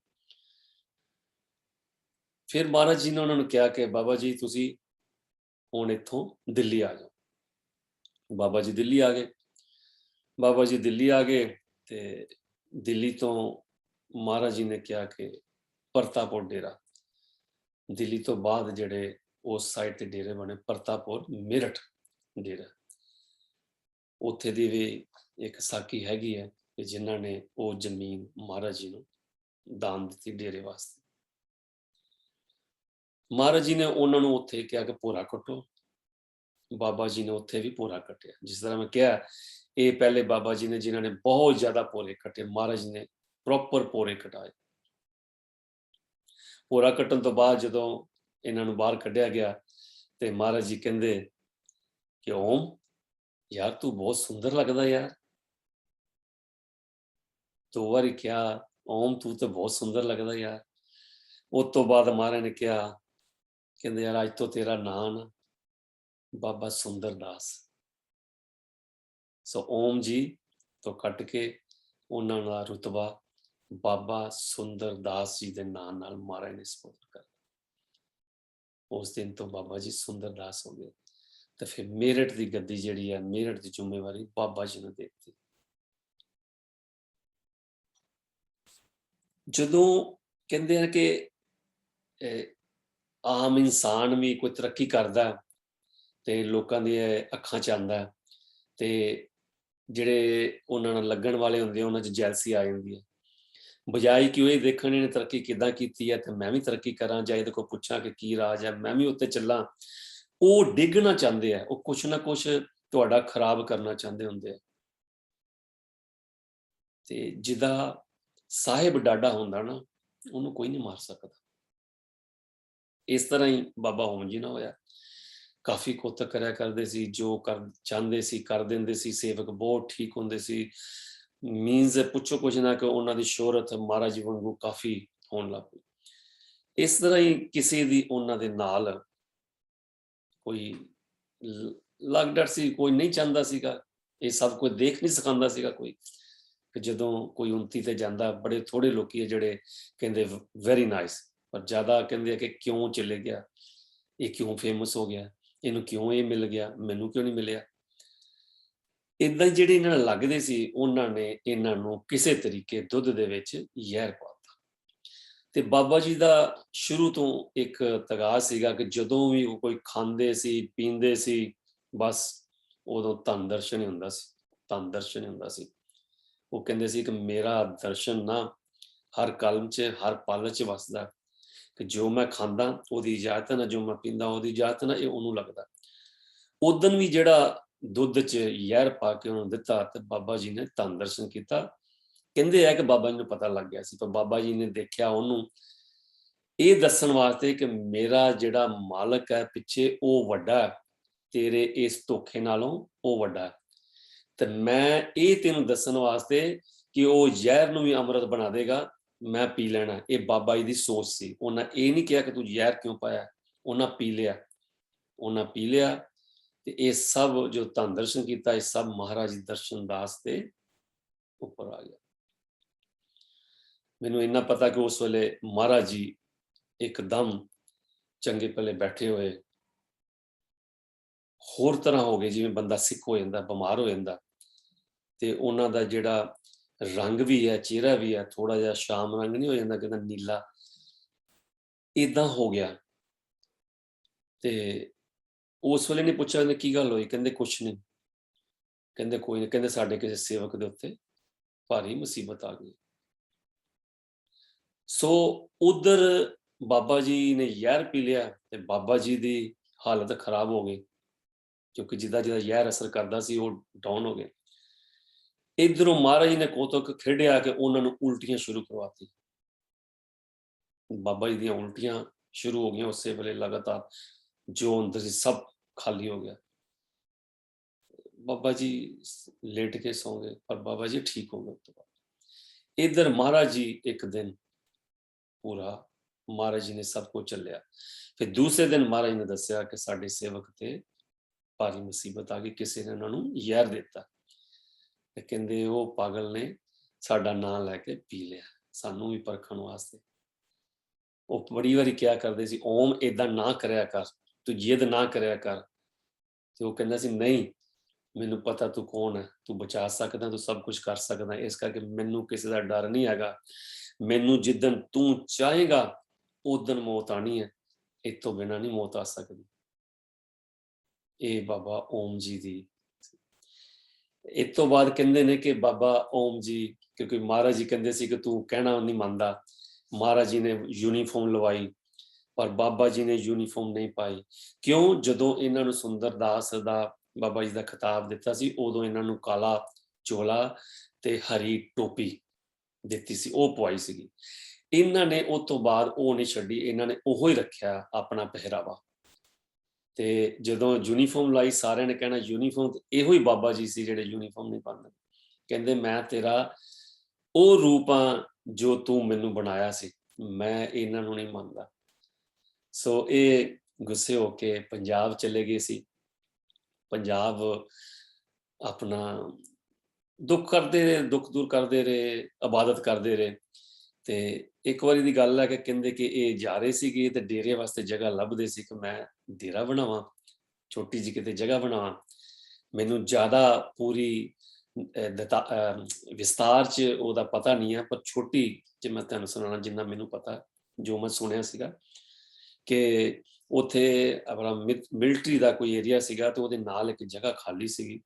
ਫਿਰ ਮਹਾਰਾਜ ਜੀ ਨੇ ਉਹਨਾਂ ਨੂੰ ਕਿਹਾ ਕਿ ਬਾਬਾ ਜੀ ਤੁਸੀਂ ਹੁਣ ਇੱਥੋਂ ਦਿੱਲੀ ਆ ਜਾਓ। ਬਾਬਾ ਜੀ ਦਿੱਲੀ ਆ ਗਏ। ਬਾਬਾ ਜੀ ਦਿੱਲੀ ਆ ਗਏ ਤੇ ਦਿੱਲੀ ਤੋਂ ਮਹਾਰਾਜ ਜੀ ਨੇ ਕਿਹਾ ਕਿ ਪਰਤਾਪੁਰ ਡੇਰਾ, ਦਿੱਲੀ ਤੋਂ ਬਾਅਦ ਜਿਹੜੇ ਉਸ ਸਾਈਡ ਤੇ ਡੇਰੇ ਬਣੇ, ਪਰਤਾਪੁਰ, ਮੇਰਠ ਡੇਰਾ, ਉੱਥੇ ਦੀ ਵੀ ਇੱਕ ਸਾਖੀ ਹੈਗੀ ਹੈ ਕਿ ਜਿਨ੍ਹਾਂ ਨੇ ਉਹ ਜ਼ਮੀਨ ਮਹਾਰਾਜ ਜੀ ਨੂੰ ਦਾਨ ਦਿੱਤੀ ਡੇਰੇ ਵਾਸਤੇ। ਮਹਾਰਾਜ ਜੀ ਨੇ ਉਹਨਾਂ ਨੂੰ ਉੱਥੇ ਕਿਹਾ ਕਿ ਭੋਰਾ ਕੱਟੋ। ਬਾਬਾ ਜੀ ਨੇ ਉੱਥੇ ਵੀ ਭੋਰਾ ਕੱਟਿਆ। ਜਿਸ ਤਰ੍ਹਾਂ ਮੈਂ ਕਿਹਾ, ਇਹ ਪਹਿਲੇ ਬਾਬਾ ਜੀ ਨੇ ਜਿਨ੍ਹਾਂ ਨੇ ਬਹੁਤ ਜ਼ਿਆਦਾ ਭੋਰੇ ਕੱਟੇ, ਮਹਾਰਾਜ ਜੀ ਨੇ ਪ੍ਰੋਪਰ ਭੋਰੇ ਕਟਾਏ। ਭੋਰਾ ਕੱਟਣ ਤੋਂ ਬਾਅਦ ਜਦੋਂ ਇਹਨਾਂ ਨੂੰ ਬਾਹਰ ਕੱਢਿਆ ਗਿਆ ਤੇ ਮਹਾਰਾਜ ਜੀ ਕਹਿੰਦੇ ਕਿ ਓਮ, ਯਾਰ ਤੂੰ ਬਹੁਤ ਸੁੰਦਰ ਲੱਗਦਾ ਯਾਰ। 2 ਵਾਰੀ ਕਿਹਾ, ਓਮ ਤੂੰ ਤਾਂ ਬਹੁਤ ਸੁੰਦਰ ਲੱਗਦਾ ਯਾਰ। ਉਸ ਤੋਂ ਬਾਅਦ ਮਹਾਰਾਜ ਨੇ ਕਿਹਾ, ਕਹਿੰਦੇ ਯਾਰ ਅੱਜ ਤੋਂ ਤੇਰਾ ਨਾਂ ਨਾ ਬਾਬਾ ਸੁੰਦਰ ਦਾਸ। ਸੋ ਓਮ ਜੀ ਤੋਂ ਕੱਟ ਕੇ ਉਹਨਾਂ ਦਾ ਰੁਤਬਾ ਬਾਬਾ ਸੁੰਦਰ ਦਾਸ ਜੀ ਦੇ ਨਾਂ ਨਾਲ ਮਹਾਰਾਜ ਨੇ ਸਪੁਰਦ ਕਰ। ਉਸ ਦਿਨ ਤੋਂ ਬਾਬਾ ਜੀ ਸੁੰਦਰ ਦਾਸ ਹੋ ਗਏ। ਤੇ ਫਿਰ ਮੇਰਠ ਦੀ ਗੱਦੀ ਜਿਹੜੀ ਹੈ, ਮੇਰਠ ਦੀ ਜ਼ਿੰਮੇਵਾਰੀ ਬਾਬਾ ਜੀ ਨੂੰ ਦੇ ਦਿੱਤੀ। ਜਦੋਂ ਕਹਿੰਦੇ ਆ ਕਿ ਆਮ ਇਨਸਾਨ ਵੀ ਕੋਈ ਤਰੱਕੀ ਕਰਦਾ ਤੇ ਲੋਕਾਂ ਦੀ ਅੱਖਾਂ 'ਚ ਆਉਂਦਾ, ਤੇ ਜਿਹੜੇ ਉਹਨਾਂ ਨਾਲ ਲੱਗਣ ਵਾਲੇ ਹੁੰਦੇ ਉਹਨਾਂ 'ਚ ਜੈਲਸੀ ਆ ਜਾਂਦੀ ਹੈ। ਬਜਾਏ ਕਿ ਉਹ ਇਹ ਦੇਖਣ ਇਹਨੇ ਤਰੱਕੀ ਕਿੱਦਾਂ ਕੀਤੀ ਹੈ ਤੇ ਮੈਂ ਵੀ ਤਰੱਕੀ ਕਰਾਂ, ਜਾਂ ਇਹਦੇ ਕੋਲ ਪੁੱਛਾਂ ਕਿ ਕੀ ਰਾਜ ਹੈ, ਮੈਂ ਵੀ ਉੱਤੇ ਚੱਲਾਂ, ਉਹ ਡਿੱਗਣਾ ਚਾਹੁੰਦੇ ਆ। ਉਹ ਕੁਛ ਨਾ ਕੁਛ ਤੁਹਾਡਾ ਖਰਾਬ ਕਰਨਾ ਚਾਹੁੰਦੇ ਹੁੰਦੇ ਆ। ਤੇ ਜਿਹਦਾ ਸਾਹਿਬ ਡਾਡਾ ਹੁੰਦਾ ਨਾ, ਉਹਨੂੰ ਕੋਈ ਨਹੀਂ ਮਾਰ ਸਕਦਾ। ਇਸ ਤਰ੍ਹਾਂ ਹੀ ਬਾਬਾ ਹੋਮ ਜੀ ਨਾਲ ਹੋਇਆ। ਕਾਫੀ ਕੋਤਕ ਕਰਿਆ ਕਰਦੇ ਸੀ, ਜੋ ਕਰ ਚਾਹੁੰਦੇ ਸੀ ਕਰ ਦਿੰਦੇ ਸੀ। ਸੇਵਕ ਬਹੁਤ ਠੀਕ ਹੁੰਦੇ ਸੀ। ਮੀਨਸ ਪੁੱਛੋ ਕੁਝ ਨਾ ਕਿ ਉਹਨਾਂ ਦੀ ਸ਼ੋਹਰਤ ਮਹਾਰਾਜ ਜੀ ਵਾਂਗੂ ਕਾਫੀ ਹੋਣ ਲੱਗ ਪਈ। ਇਸ ਤਰ੍ਹਾਂ ਹੀ ਕਿਸੇ ਦੀ ਉਹਨਾਂ ਦੇ ਨਾਲ ਕੋਈ ਲੱਗ ਡਰ ਸੀ, ਕੋਈ ਨਹੀਂ ਚਾਹੁੰਦਾ ਸੀਗਾ। ਇਹ ਸਭ ਕੁਝ ਦੇਖ ਨਹੀਂ ਸਿਖਾਉਂਦਾ ਸੀਗਾ ਕੋਈ, ਕਿ ਜਦੋਂ ਕੋਈ ਉੱਨਤੀ ਤੇ ਜਾਂਦਾ, ਬੜੇ ਥੋੜੇ ਲੋਕੀ ਹੈ ਜਿਹੜੇ ਕਹਿੰਦੇ ਵੈਰੀ ਨਾਈਸ, ਪਰ ਜ਼ਿਆਦਾ ਕਹਿੰਦੇ ਆ ਕਿ ਕਿਉਂ ਚਲੇ ਗਿਆ, ਇਹ ਕਿਉਂ ਫੇਮਸ ਹੋ ਗਿਆ, ਇਹਨੂੰ ਕਿਉਂ ਇਹ ਮਿਲ ਗਿਆ, ਮੈਨੂੰ ਕਿਉਂ ਨਹੀਂ ਮਿਲਿਆ। ਇਦਾਂ ਜਿਹੜੇ ਇਹਨਾਂ ਨਾਲ ਲੱਗਦੇ ਸੀ, ਉਹਨਾਂ ਨੇ ਇਹਨਾਂ ਨੂੰ ਕਿਸੇ ਤਰੀਕੇ ਦੁੱਧ ਦੇ ਵਿੱਚ ਜ਼ਹਿਰ ਪਾਤਾ। ਤੇ ਬਾਬਾ ਜੀ ਦਾ ਸ਼ੁਰੂ ਤੋਂ ਇੱਕ ਤਗਾਜ਼ ਸੀਗਾ ਕਿ ਜਦੋਂ ਵੀ ਉਹ ਕੋਈ ਖਾਂਦੇ ਸੀ ਪੀਂਦੇ ਸੀ, ਬਸ ਉਦੋਂ ਧੰਨ ਦਰਸ਼ਨ ਹੀ ਹੁੰਦਾ ਸੀ, ਧੰਨ ਦਰਸ਼ਨ ਹੀ ਹੁੰਦਾ ਸੀ। ਉਹ ਕਹਿੰਦੇ ਸੀ ਕਿ ਮੇਰਾ ਦਰਸ਼ਨ ਨਾ ਹਰ ਕਲਮ 'ਚ, ਹਰ ਪਲ 'ਚ ਵਸਦਾ, ਕਿ ਜੋ ਮੈਂ ਖਾਂਦਾ ਉਹਦੀ ਇਜਾਜ਼ਤ ਨਾ, ਜੋ ਮੈਂ ਪੀਂਦਾ ਉਹਦੀ ਇਜਾਜ਼ਤ ਨਾ, ਇਹ ਉਹਨੂੰ ਲੱਗਦਾ। ਉਦਣ ਵੀ ਜਿਹੜਾ ਦੁੱਧ 'ਚ ਜ਼ਹਿਰ ਪਾ ਕੇ ਉਹਨੂੰ ਦਿੱਤਾ ਤੇ ਬਾਬਾ ਜੀ ਨੇ ਧੰਨ ਦਰਸ਼ਨ ਕੀਤਾ। ਕਹਿੰਦੇ ਆ ਕਿ ਬਾਬਾ ਜੀ ਨੂੰ ਪਤਾ ਲੱਗ ਗਿਆ ਸੀ, ਪਰ ਬਾਬਾ ਜੀ ਨੇ ਦੇਖਿਆ ਉਹਨੂੰ ਇਹ ਦੱਸਣ ਵਾਸਤੇ ਕਿ ਮੇਰਾ ਜਿਹੜਾ ਮਾਲਕ ਹੈ ਪਿੱਛੇ ਉਹ ਵੱਡਾ ਹੈ, ਤੇਰੇ ਇਸ ਧੋਖੇ ਨਾਲੋਂ ਉਹ ਵੱਡਾ ਹੈ। ਤੇ ਮੈਂ ਇਹ ਤੈਨੂੰ ਦੱਸਣ ਵਾਸਤੇ ਕਿ ਉਹ ਜ਼ਹਿਰ ਨੂੰ ਵੀ ਅੰਮ੍ਰਿਤ ਬਣਾ ਦੇਗਾ, ਮੈਂ ਪੀ ਲੈਣਾ। ਇਹ ਬਾਬਾ ਜੀ ਦੀ ਸੋਚ ਸੀ। ਉਹਨਾਂ ਇਹ ਨਹੀਂ ਕਿਹਾ ਕਿ ਤੂੰ ਜ਼ਹਿਰ ਕਿਉਂ ਪਾਇਆ, ਉਹਨਾਂ ਪੀ ਲਿਆ। ਉਹਨਾਂ ਪੀ ਲਿਆ ਤੇ ਇਹ ਸਭ ਜੋ ਧੰਨ ਦਰਸ਼ਨ ਕੀਤਾ, ਇਹ ਸਭ ਮਹਾਰਾਜ ਜੀ ਦਰਸ਼ਨ ਦਾਸ ਦੇ ਉੱਪਰ ਆ ਗਿਆ। ਮੈਨੂੰ ਇੰਨਾ ਪਤਾ ਕਿ ਉਸ ਵੇਲੇ ਮਹਾਰਾਜ ਜੀ ਇੱਕਦਮ ਚੰਗੇ ਭਲੇ ਬੈਠੇ ਹੋਏ ਹੋਰ ਤਰ੍ਹਾਂ ਹੋ ਗਏ, ਜਿਵੇਂ ਬੰਦਾ ਸਿੱਖ ਹੋ ਜਾਂਦਾ, ਬਿਮਾਰ ਹੋ ਜਾਂਦਾ। ਤੇ ਉਹਨਾਂ ਦਾ ਜਿਹੜਾ ਰੰਗ ਵੀ ਹੈ, ਚਿਹਰਾ ਵੀ ਹੈ, ਥੋੜਾ ਜਿਹਾ ਸ਼ਾਮ ਰੰਗ ਨਹੀਂ ਹੋ ਜਾਂਦਾ, ਕਹਿੰਦਾ ਨੀਲਾ, ਏਦਾਂ ਹੋ ਗਿਆ। ਤੇ ਉਸ ਵੇਲੇ ਨਹੀਂ ਪੁੱਛਿਆ ਉਹਨੇ ਕੀ ਗੱਲ ਹੋਈ, ਕਹਿੰਦੇ ਕੁਛ ਨਹੀਂ, ਕਹਿੰਦੇ ਕੋਈ ਨਹੀਂ, ਕਹਿੰਦੇ ਸਾਡੇ ਕਿਸੇ ਸੇਵਕ ਦੇ ਉੱਤੇ ਭਾਰੀ ਮੁਸੀਬਤ ਆ ਗਈ। ਸੋ ਉਧਰ ਬਾਬਾ ਜੀ ਨੇ ਜ਼ਹਿਰ ਪੀ ਲਿਆ ਤੇ ਬਾਬਾ ਜੀ ਦੀ ਹਾਲਤ ਖਰਾਬ ਹੋ ਗਈ, ਕਿਉਂਕਿ ਜਿਹਦਾ ਜ਼ਹਿਰ ਅਸਰ ਕਰਦਾ ਸੀ ਉਹ ਡਾਊਨ ਹੋ ਗਏ। ਇਧਰੋਂ ਮਹਾਰਾਜ ਜੀ ਨੇ ਕੌਤਕ ਖੇਡਿਆ ਕਿ ਉਹਨਾਂ ਨੂੰ ਉਲਟੀਆਂ ਸ਼ੁਰੂ ਕਰਵਾਤੀ। ਬਾਬਾ ਜੀ ਦੀਆਂ ਉਲਟੀਆਂ ਸ਼ੁਰੂ ਹੋ ਗਈਆਂ ਉਸੇ ਵੇਲੇ, ਲਗਾਤਾਰ ਜੋ ਅੰਦਰ ਸੀ ਸਭ ਖਾਲੀ ਹੋ ਗਿਆ। ਬਾਬਾ ਜੀ ਲੇਟ ਕੇ ਸੌਂ ਗਏ, ਪਰ ਬਾਬਾ ਜੀ ਠੀਕ ਹੋ ਗਏ ਉਸ ਤੋਂ ਬਾਅਦ। ਇਧਰ ਮਹਾਰਾਜ ਜੀ ਇੱਕ ਦਿਨ ਪੂਰਾ ਮਹਾਰਾਜ ਜੀ ਨੇ ਸਭ ਕੁਝ ਚੱਲਿਆ। ਫਿਰ ਦੂਸਰੇ ਦਿਨ ਮਹਾਰਾਜ ਨੇ ਦੱਸਿਆ ਕਿ ਸਾਡੇ ਸੇਵਕ ਤੇ ਭਾਰੀ ਮੁਸੀਬਤ ਆ ਗਈ, ਕਿਸੇ ਨੇ ਉਹਨਾਂ ਨੂੰ ਜ਼ਹਿਰ ਦਿੱਤਾ। ਤੇ ਕਹਿੰਦੇ ਉਹ ਪਾਗਲ ਨੇ ਸਾਡਾ ਨਾਂ ਲੈ ਕੇ ਪੀ ਲਿਆ, ਸਾਨੂੰ ਵੀ ਪਰਖਣ ਵਾਸਤੇ। ਉਹ ਬੜੀ ਵਾਰੀ ਕਿਹਾ ਕਰਦੇ ਸੀ, ਓਮ ਏਦਾਂ ਨਾ ਕਰਿਆ ਕਰ, ਤੂੰ ਜਿੱਦ ਨਾ ਕਰਿਆ ਕਰ। ਤੇ ਉਹ ਕਹਿੰਦਾ ਸੀ, ਨਹੀਂ, ਮੈਨੂੰ ਪਤਾ ਤੂੰ ਕੌਣ ਹੈ, ਤੂੰ ਬਚਾ ਸਕਦਾ, ਤੂੰ ਸਭ ਕੁਝ ਕਰ ਸਕਦਾ, ਇਸ ਕਰਕੇ ਮੈਨੂੰ ਕਿਸੇ ਦਾ ਡਰ ਨਹੀਂ ਹੈਗਾ। ਮੈਨੂੰ ਜਿੱਦਣ ਤੂੰ ਚਾਹੇਗਾ ਉਦਣ ਮੌਤ ਆਣੀ ਹੈ, ਇਸ ਤੋਂ ਬਿਨਾਂ ਨਹੀਂ ਮੌਤ ਆ ਸਕਦੀ। ਇਹ ਬਾਬਾ ਓਮ ਜੀ ਦੀ। ਇਸ ਤੋਂ ਬਾਅਦ ਕਹਿੰਦੇ ਨੇ ਕਿ ਬਾਬਾ ਓਮ ਜੀ, ਕਿਉਂਕਿ ਮਹਾਰਾਜ ਜੀ ਕਹਿੰਦੇ ਸੀ ਕਿ ਤੂੰ ਕਹਿਣਾ ਨਹੀਂ ਮੰਨਦਾ, ਮਹਾਰਾਜ ਜੀ ਨੇ ਯੂਨੀਫਾਰਮ ਲਵਾਈ, ਪਰ ਬਾਬਾ ਜੀ ਨੇ ਯੂਨੀਫਾਰਮ ਨਹੀਂ ਪਾਈ। ਕਿਉਂ? ਜਦੋਂ ਇਹਨਾਂ ਨੂੰ ਸੁੰਦਰਦਾਸ ਦਾ ਬਾਬਾ ਜੀ ਦਾ ਖਿਤਾਬ ਦਿੱਤਾ ਸੀ, ਉਦੋਂ ਇਹਨਾਂ ਨੂੰ ਕਾਲਾ ਚੋਲਾ ਤੇ ਹਰੀ ਟੋਪੀ ਦਿੱਤੀ ਸੀ, ਉਹ ਪਵਾਈ ਸੀਗੀ। ਇਹਨਾਂ ਨੇ ਉਸ ਤੋਂ ਬਾਅਦ ਉਹ ਨਹੀਂ ਛੱਡੀ, ਇਹਨਾਂ ਨੇ ਉਹੋ ਹੀ ਰੱਖਿਆ ਆਪਣਾ ਪਹਿਰਾਵਾ। ਤੇ ਜਦੋਂ ਯੂਨੀਫਾਰਮ ਲਾਈ, ਸਾਰਿਆਂ ਨੇ ਕਹਿਣਾ ਯੂਨੀਫਾਰਮ ਇਹੋ ਹੀ ਬਾਬਾ ਜੀ ਸੀ ਜਿਹੜੇ ਯੂਨੀਫਾਰਮ ਨਹੀਂ ਪਾਉਂਦੇ। ਕਹਿੰਦੇ ਮੈਂ ਤੇਰਾ ਉਹ ਰੂਪ ਆ ਜੋ ਤੂੰ ਮੈਨੂੰ ਬਣਾਇਆ ਸੀ, ਮੈਂ ਇਹਨਾਂ ਨੂੰ ਨਹੀਂ ਮੰਨਦਾ। ਸੋ ਇਹ ਗੁੱਸੇ ਹੋ ਕੇ ਪੰਜਾਬ ਚਲੇ ਗਏ ਸੀ। ਪੰਜਾਬ ਆਪਣਾ ਦੁੱਖ ਕਰਦੇ ਰਹੇ, ਦੁੱਖ ਦੂਰ ਕਰਦੇ ਰਹੇ, ਇਬਾਦਤ ਕਰਦੇ ਰਹੇ। ਤੇ ਇੱਕ ਵਾਰੀ ਦੀ ਗੱਲ ਹੈ ਕਿ ਕਹਿੰਦੇ ਕਿ ਇਹ ਜਾ ਰਹੇ ਸੀਗੇ ਤੇ ਡੇਰੇ ਵਾਸਤੇ ਜਗ੍ਹਾ ਲੱਭਦੇ ਸੀ ਕਿ ਮੈਂ ਡੇਰਾ ਬਣਾਵਾਂ, ਛੋਟੀ ਜਿਹੀ ਕਿਤੇ ਜਗ੍ਹਾ ਬਣਾਵਾਂ। ਮੈਨੂੰ ਜ਼ਿਆਦਾ ਪੂਰੀ ਵਿਸਤਾਰ 'ਚ ਉਹਦਾ ਪਤਾ ਨਹੀਂ ਹੈ, ਪਰ ਛੋਟੀ ਜੇ ਮੈਂ ਤੁਹਾਨੂੰ ਸੁਣਾਉਣਾ ਜਿੰਨਾ ਮੈਨੂੰ ਪਤਾ, ਜੋ ਮੈਂ ਸੁਣਿਆ ਸੀਗਾ ਕਿ ਉੱਥੇ ਆਪਣਾ ਮਿਲਟਰੀ ਦਾ ਕੋਈ ਏਰੀਆ ਸੀਗਾ ਤੇ ਉਹਦੇ ਨਾਲ ਇੱਕ ਜਗ੍ਹਾ ਖਾਲੀ ਸੀਗੀ,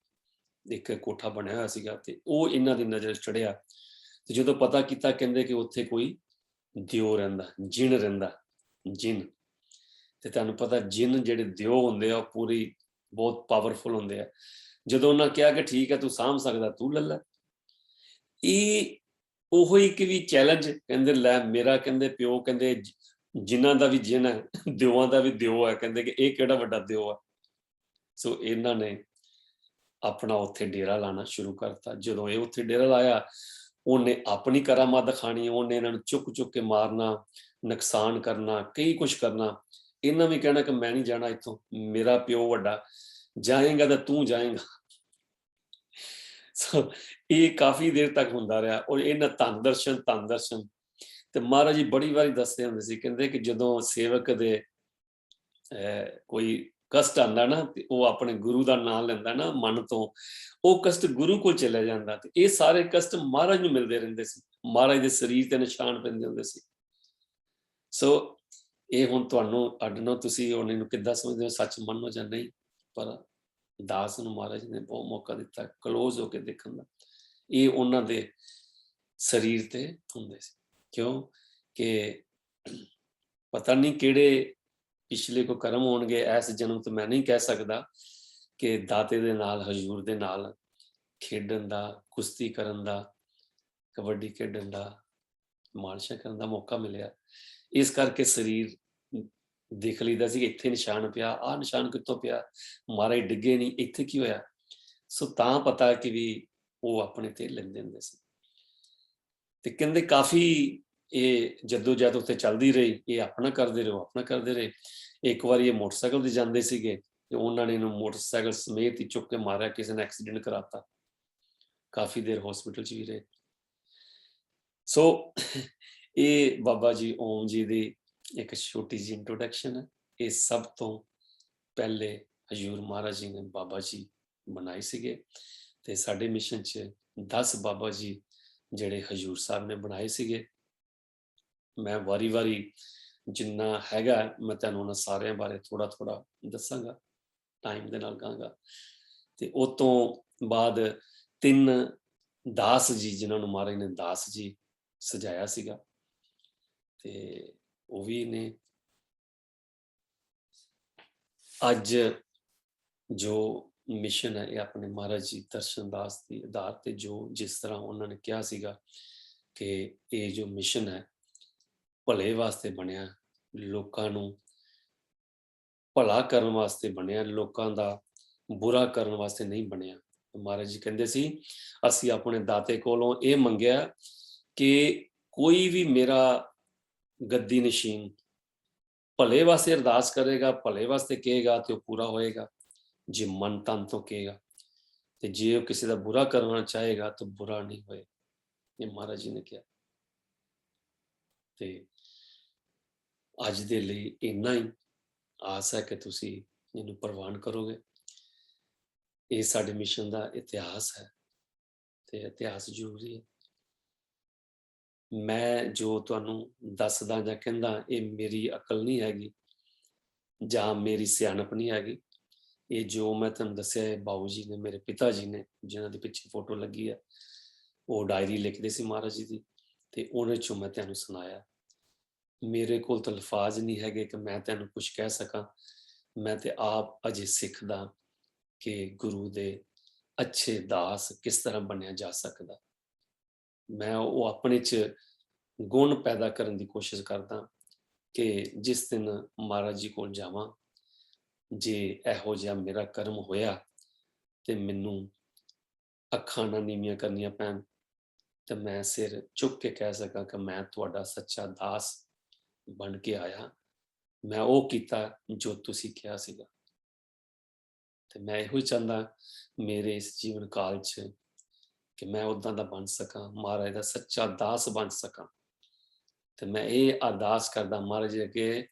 ਇੱਕ ਕੋਠਾ ਬਣਿਆ ਹੋਇਆ ਸੀਗਾ, ਤੇ ਉਹ ਇਹਨਾਂ ਦੀ ਨਜ਼ਰ ਚੜਿਆ। ਤੇ ਜਦੋਂ ਪਤਾ ਕੀਤਾ, ਕਹਿੰਦੇ ਕਿ ਉੱਥੇ ਕੋਈ ਦਿਓ ਰਹਿੰਦਾ, ਜਿੰਨ ਰਹਿੰਦਾ, ਜਿੰਨ। ਤੇ ਤੁਹਾਨੂੰ ਪਤਾ ਜਿੰਨ ਜਿਹੜੇ ਦਿਓ ਹੁੰਦੇ ਆ ਉਹ ਪੂਰੀ ਬਹੁਤ ਪਾਵਰਫੁਲ ਹੁੰਦੇ ਆ। ਜਦੋਂ ਉਹਨਾਂ ਕਿਹਾ ਕਿ ਠੀਕ ਹੈ ਤੂੰ ਸਾਂਭ ਸਕਦਾ ਤੂੰ ਲੈ ਲੈ, ਇਹ ਉਹੋ ਹੀ ਕਿ ਵੀ ਚੈਲੰਜ। ਕਹਿੰਦੇ ਲੈ ਮੇਰਾ, ਕਹਿੰਦੇ ਪਿਓ, ਕਹਿੰਦੇ ਜਿਨ੍ਹਾਂ ਦਾ ਵੀ ਜਿੰਨ ਹੈ, ਦਿਓਆਂ ਦਾ ਵੀ ਦਿਓ ਹੈ, ਕਹਿੰਦੇ ਕਿ ਇਹ ਕਿਹੜਾ ਵੱਡਾ ਦਿਓ ਆ। ਸੋ ਇਹਨਾਂ ਨੇ ਆਪਣਾ ਉੱਥੇ ਡੇਰਾ ਲਾਣਾ ਸ਼ੁਰੂ ਕਰਤਾ। ਜਦੋਂ ਇਹ ਉੱਥੇ ਡੇਰਾ ਲਾਇਆ, ਉਹਨੇ ਆਪਣੀ ਕਰਾਮਾਤ ਦਿਖਾਣੀ, ਉਹਨੇ ਇਹਨਾਂ ਨੂੰ ਚੁੱਕ ਚੁੱਕ ਕੇ ਮਾਰਨਾ, ਨੁਕਸਾਨ ਕਰਨਾ, ਕਈ ਕੁਛ ਕਰਨਾ। ਇਹਨਾਂ ਵੀ ਕਹਿਣਾ ਕਿ ਮੈਂ ਨਹੀਂ ਜਾਣਾ ਇੱਥੋਂ, ਮੇਰਾ ਪਿਓ ਵੱਡਾ, ਜਾਏਗਾ ਤਾਂ ਤੂੰ ਜਾਏਗਾ। ਸੋ ਇਹ ਕਾਫੀ ਦੇਰ ਤੱਕ ਹੁੰਦਾ ਰਿਹਾ, ਔਰ ਇਹਨਾਂ ਧੰਨ ਦਰਸ਼ਨ। ਤੇ ਮਹਾਰਾਜ ਜੀ ਬੜੀ ਵਾਰੀ ਦੱਸਦੇ ਹੁੰਦੇ ਸੀ, ਕਹਿੰਦੇ ਕਿ ਜਦੋਂ ਸੇਵਕ ਦੇ ਕੋਈ ਕਸ਼ਟ ਆਉਂਦਾ ਨਾ, ਤੇ ਉਹ ਆਪਣੇ ਗੁਰੂ ਦਾ ਨਾਮ ਲੈਂਦਾ ਨਾ ਮਨ ਤੋਂ, ਉਹ ਕਸ਼ਟ ਗੁਰੂ ਕੋਲ ਚਲੇ ਜਾਂਦਾ। ਤੇ ਇਹ ਸਾਰੇ ਕਸ਼ਟ ਮਹਾਰਾਜ ਨੂੰ ਮਿਲਦੇ ਰਹਿੰਦੇ ਸੀ, ਮਹਾਰਾਜ ਦੇ ਸਰੀਰ ਤੇ ਨਿਸ਼ਾਨ ਪੈਂਦੇ ਹੁੰਦੇ ਸੀ। ਸੋ ਇਹ ਹੁਣ ਤੁਹਾਨੂੰ ਅੱਡਨੋ, ਤੁਸੀਂ ਉਹਨੇ ਨੂੰ ਕਿੱਦਾਂ ਸਮਝਦੇ ਹੋ, ਸੱਚ ਮੰਨੋ ਜਾਂ ਨਹੀਂ, ਪਰ ਦਾਸ ਨੂੰ ਮਹਾਰਾਜ ਨੇ ਬਹੁਤ ਮੌਕਾ ਦਿੱਤਾ ਕਲੋਜ਼ ਹੋ ਕੇ ਦੇਖਣ ਦਾ। ਇਹ ਉਹਨਾਂ ਦੇ ਸਰੀਰ ਤੇ ਹੁੰਦੇ ਸੀ। ਕਿਉਂ? ਕਿ ਪਤਾ ਨਹੀਂ ਕਿਹੜੇ ਪਿਛਲੇ ਕੋ ਕਰਮ ਹੋਣਗੇ, ਇਸ ਜਨਮ ਤੋਂ ਮੈਂ ਨਹੀਂ ਕਹਿ ਸਕਦਾ, ਕਿ ਦਾਤੇ ਦੇ ਨਾਲ, ਹਜ਼ੂਰ ਦੇ ਨਾਲ ਖੇਡਣ ਦਾ, ਕੁਸ਼ਤੀ ਕਰਨ ਦਾ, ਕਬੱਡੀ ਖੇਡਣ ਦਾ, ਮਾਲਸ਼ਾਂ ਕਰਨ ਦਾ ਮੌਕਾ ਮਿਲਿਆ। ਇਸ ਕਰਕੇ ਸਰੀਰ ਦੇਖ ਲਈਦਾ ਸੀ, ਇੱਥੇ ਨਿਸ਼ਾਨ ਪਿਆ, ਆਹ ਨਿਸ਼ਾਨ ਕਿੱਥੋਂ ਪਿਆ, ਮਹਾਰਾਜ ਡਿੱਗੇ ਨਹੀਂ, ਇੱਥੇ ਕੀ ਹੋਇਆ। ਸੋ ਤਾਂ ਪਤਾ ਕਿ ਵੀ ਉਹ ਆਪਣੇ ਤੇ ਲੈਂਦੇ ਹੁੰਦੇ ਸੀ। ਤੇ ਕਹਿੰਦੇ ਕਾਫੀ ਇਹ ਜੱਦੋ-ਜਹਿਦ ਉੱਥੇ ਚੱਲਦੀ ਰਹੀ, ਇਹ ਆਪਣਾ ਕਰਦੇ ਰਹੇ, ਉਹ ਆਪਣਾ ਕਰਦੇ ਰਹੇ। ਇੱਕ ਵਾਰੀ ਇਹ ਮੋਟਰਸਾਈਕਲ ਤੇ ਜਾਂਦੇ ਸੀਗੇ ਤੇ ਉਹਨਾਂ ਨੇ ਇਹਨੂੰ ਮੋਟਰਸਾਈਕਲ ਸਮੇਤ ਹੀ ਚੁੱਕ ਕੇ ਮਾਰਿਆ, ਕਿਸੇ ਨੇ ਐਕਸੀਡੈਂਟ ਕਰਾਤਾ, ਕਾਫੀ ਦੇਰ ਹਸਪੀਟਲ 'ਚ ਵੀ ਰਹੇ। ਸੋ ਇਹ ਬਾਬਾ ਜੀ ਓਮ ਜੀ ਦੀ ਇੱਕ ਛੋਟੀ ਜਿਹੀ ਇੰਟਰੋਡਕਸ਼ਨ ਹੈ। ਇਹ ਸਭ ਤੋਂ ਪਹਿਲੇ ਹਜ਼ੂਰ ਮਹਾਰਾਜ ਜੀ ਨੇ ਬਾਬਾ ਜੀ ਬਣਾਏ ਸੀਗੇ ਤੇ ਸਾਡੇ ਮਿਸ਼ਨ 'ਚ 10 ਬਾਬਾ ਜੀ ਜਿਹੜੇ ਹਜ਼ੂਰ ਸਾਹਿਬ ਨੇ ਬਣਾਏ ਸੀਗੇ। ਮੈਂ ਵਾਰੀ-ਵਾਰੀ ਜਿੰਨਾ ਹੈਗਾ ਮੈਂ ਤੁਹਾਨੂੰ ਉਹਨਾਂ ਸਾਰਿਆਂ ਬਾਰੇ ਥੋੜਾ-ਥੋੜਾ ਦੱਸਾਂਗਾ, ਟਾਈਮ ਦੇ ਨਾਲ ਕਹਾਂਗਾ। ਤੇ ਉਹ ਤੋਂ ਬਾਅਦ 3 ਦਾਸ ਜੀ, ਜਿਨ੍ਹਾਂ ਨੂੰ ਮਹਾਰਾਜ ਨੇ ਦਾਸ ਜੀ ਸਜਾਇਆ ਸੀਗਾ ਤੇ ਉਹ ਵੀ ਨੇ। ਅੱਜ ਜੋ ਮਿਸ਼ਨ ਹੈ ਇਹ ਆਪਣੇ ਮਹਾਰਾਜ ਜੀ ਦਰਸ਼ਨ ਦਾਸ ਦੇ ਆਧਾਰ ਤੇ, ਜੋ ਜਿਸ ਤਰ੍ਹਾਂ ਉਹਨਾਂ ਨੇ ਕਿਹਾ ਸੀਗਾ ਕਿ ਇਹ ਜੋ ਮਿਸ਼ਨ ਹੈ ਭਲੇ ਵਾਸਤੇ ਬਣਿਆ, ਲੋਕਾਂ ਨੂੰ ਭਲਾ ਕਰਨ ਵਾਸਤੇ ਬਣਿਆ, ਲੋਕਾਂ ਦਾ ਬੁਰਾ ਕਰਨ ਵਾਸਤੇ ਨਹੀਂ ਬਣਿਆ। ਮਹਾਰਾਜ ਜੀ ਕਹਿੰਦੇ ਸੀ ਅਸੀਂ ਆਪਣੇ ਦਾਤੇ ਕੋਲੋਂ ਇਹ ਮੰਗਿਆ ਕਿ ਕੋਈ ਵੀ ਮੇਰਾ ਗੱਦੀ ਨਸ਼ੀਨ ਭਲੇ ਵਾਸਤੇ ਅਰਦਾਸ ਕਰੇਗਾ, ਭਲੇ ਵਾਸਤੇ ਕਹੇਗਾ ਤੇ ਉਹ ਪੂਰਾ ਹੋਏਗਾ, ਜੇ ਮਨ ਤਨ ਤੋਂ ਕਹੇਗਾ। ਤੇ ਜੇ ਉਹ ਕਿਸੇ ਦਾ ਬੁਰਾ ਕਰਨਾ ਚਾਹੇਗਾ ਤਾਂ ਬੁਰਾ ਨਹੀਂ ਹੋਏ, ਇਹ ਮਹਾਰਾਜ ਜੀ ਨੇ ਕਿਹਾ। ਤੇ ਅੱਜ ਦੇ ਲਈ ਇੰਨਾ ਹੀ, ਆਸ ਹੈ ਕਿ ਤੁਸੀਂ ਇਹਨੂੰ ਪ੍ਰਵਾਨ ਕਰੋਗੇ। ਇਹ ਸਾਡੇ ਮਿਸ਼ਨ ਦਾ ਇਤਿਹਾਸ ਹੈ ਤੇ ਇਤਿਹਾਸ ਜ਼ਰੂਰੀ ਹੈ। ਮੈਂ ਜੋ ਤੁਹਾਨੂੰ ਦੱਸਦਾ ਜਾਂ ਕਹਿੰਦਾ ਇਹ ਮੇਰੀ ਅਕਲ ਨਹੀਂ ਹੈਗੀ ਜਾਂ ਮੇਰੀ ਸਿਆਣਪ ਨਹੀਂ ਹੈਗੀ। ਇਹ ਜੋ ਮੈਂ ਤੁਹਾਨੂੰ ਦੱਸਿਆ ਹੈ ਬਾਊ ਜੀ ਨੇ, ਮੇਰੇ ਪਿਤਾ ਜੀ ਨੇ, ਜਿਨ੍ਹਾਂ ਦੇ ਪਿੱਛੇ ਫੋਟੋ ਲੱਗੀ ਹੈ, ਉਹ ਡਾਇਰੀ ਲਿਖਦੇ ਸੀ ਮਹਾਰਾਜ ਜੀ ਦੀ ਤੇ ਉਹਦੇ ਚੋਂ ਮੈਂ ਤੁਹਾਨੂੰ ਸੁਣਾਇਆ। ਮੇਰੇ ਕੋਲ ਤਾਂ ਅਲਫਾਜ਼ ਨਹੀਂ ਹੈਗੇ ਕਿ ਮੈਂ ਤੈਨੂੰ ਕੁਝ ਕਹਿ ਸਕਾਂ। ਮੈਂ ਤੇ ਆਪ ਅਜੇ ਸਿੱਖਦਾ ਕਿ ਗੁਰੂ ਦੇ ਅੱਛੇ ਦਾਸ ਕਿਸ ਤਰ੍ਹਾਂ ਬਣਿਆ ਜਾ ਸਕਦਾ। ਮੈਂ ਉਹ ਆਪਣੇ 'ਚ ਗੁਣ ਪੈਦਾ ਕਰਨ ਦੀ ਕੋਸ਼ਿਸ਼ ਕਰਦਾ ਕਿ ਜਿਸ ਦਿਨ ਮਹਾਰਾਜ ਜੀ ਕੋਲ ਜਾਵਾਂ, ਜੇ ਇਹੋ ਜਿਹਾ ਮੇਰਾ ਕਰਮ ਹੋਇਆ ਤੇ ਮੈਨੂੰ ਅੱਖਾਂ ਨਾ ਨੀਵੀਆਂ ਕਰਨੀਆਂ ਪੈਣ ਤੇ ਮੈਂ ਸਿਰ ਚੁੱਕ ਕੇ ਕਹਿ ਸਕਾਂ ਕਿ ਮੈਂ ਤੁਹਾਡਾ ਸੱਚਾ ਦਾਸ ਬਣ ਕੇ ਆਇਆ, ਮੈਂ ਉਹ ਕੀਤਾ ਜੋ ਤੁਸੀਂ ਕਿਹਾ ਸੀਗਾ। ਤੇ ਮੈਂ ਇਹੋ ਹੀ ਚਾਹੁੰਦਾ ਮੇਰੇ ਇਸ ਜੀਵਨ ਕਾਲ 'ਚ ਕਿ ਮੈਂ ਉੱਦਾਂ ਦਾ ਬਣ ਸਕਾਂ, ਮਹਾਰਾਜ ਦਾ ਸੱਚਾ ਦਾਸ ਬਣ ਸਕਾਂ। ਤੇ ਮੈਂ ਇਹ ਅਰਦਾਸ ਕਰਦਾ, ਮਹਾਰਾਜ ਜੀ ਅੱਗੇ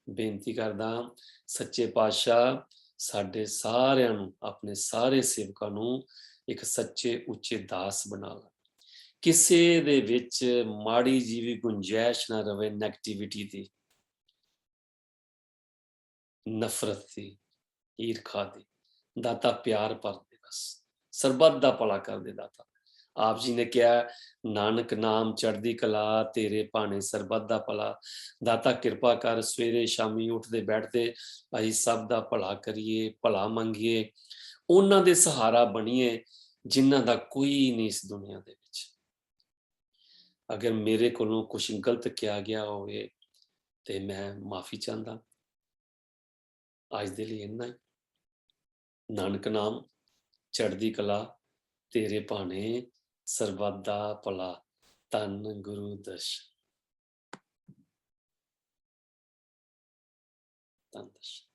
ਬੇਨਤੀ ਕਰਦਾ, ਸੱਚੇ ਪਾਤਸ਼ਾਹ ਸਾਡੇ ਸਾਰਿਆਂ ਨੂੰ, ਆਪਣੇ ਸਾਰੇ ਸੇਵਕਾਂ ਨੂੰ ਇੱਕ ਸੱਚੇ ਉੱਚੇ ਦਾਸ ਬਣਾ ਲਾ। ਕਿਸੇ ਦੇ ਵਿੱਚ ਮਾੜੀ ਜਿਹੀ ਵੀ ਗੁੰਜਾਇਸ਼ ਨਾ ਰਵੇ ਨੈਗੇਟਿਵਿਟੀ ਦੀ, ਨਫ਼ਰਤ ਦੀ, ਈਰਖਾ ਦੀ। ਦਾਤਾ ਪਿਆਰ ਭਰ ਦੇ, ਬਸ ਸਰਬੱਤ ਦਾ ਭਲਾ ਕਰ ਦੇ ਦਾਤਾ। ਆਪ ਜੀ ਨੇ ਕਿਹਾ ਨਾਨਕ ਨਾਮ ਚੜ੍ਹਦੀ ਕਲਾ, ਤੇਰੇ ਭਾਣੇ ਸਰਬੱਤ ਦਾ ਭਲਾ। ਦਾਤਾ ਕਿਰਪਾ ਕਰ, ਸਵੇਰੇ ਸ਼ਾਮੀ ਉੱਠਦੇ ਬੈਠਦੇ ਅਸੀਂ ਸਭ ਦਾ ਭਲਾ ਕਰੀਏ, ਭਲਾ ਮੰਗੀਏ, ਉਹਨਾਂ ਦੇ ਸਹਾਰਾ ਬਣੀਏ ਜਿਨ੍ਹਾਂ ਦਾ ਕੋਈ ਨਹੀਂ ਇਸ ਦੁਨੀਆ ਦੇ ਵਿੱਚ। ਅਗਰ ਮੇਰੇ ਕੋਲੋਂ ਕੁਝ ਗਲਤ ਕਿਹਾ ਗਿਆ ਹੋਵੇ ਤੇ ਮੈਂ ਮਾਫੀ ਚਾਹੁੰਦਾ। ਅੱਜ ਦੇ ਲਈ ਇੰਨਾ ਹੀ। ਨਾਨਕ ਨਾਮ ਚੜ੍ਹਦੀ ਕਲਾ, ਤੇਰੇ ਭਾਣੇ ਸਰਬੱਤ ਦਾ ਭਲਾ। ਧੰਨ ਗੁਰੂ ਦਰਸ਼ਨ, ਧੰਨ ਦਰਸ਼ਨ।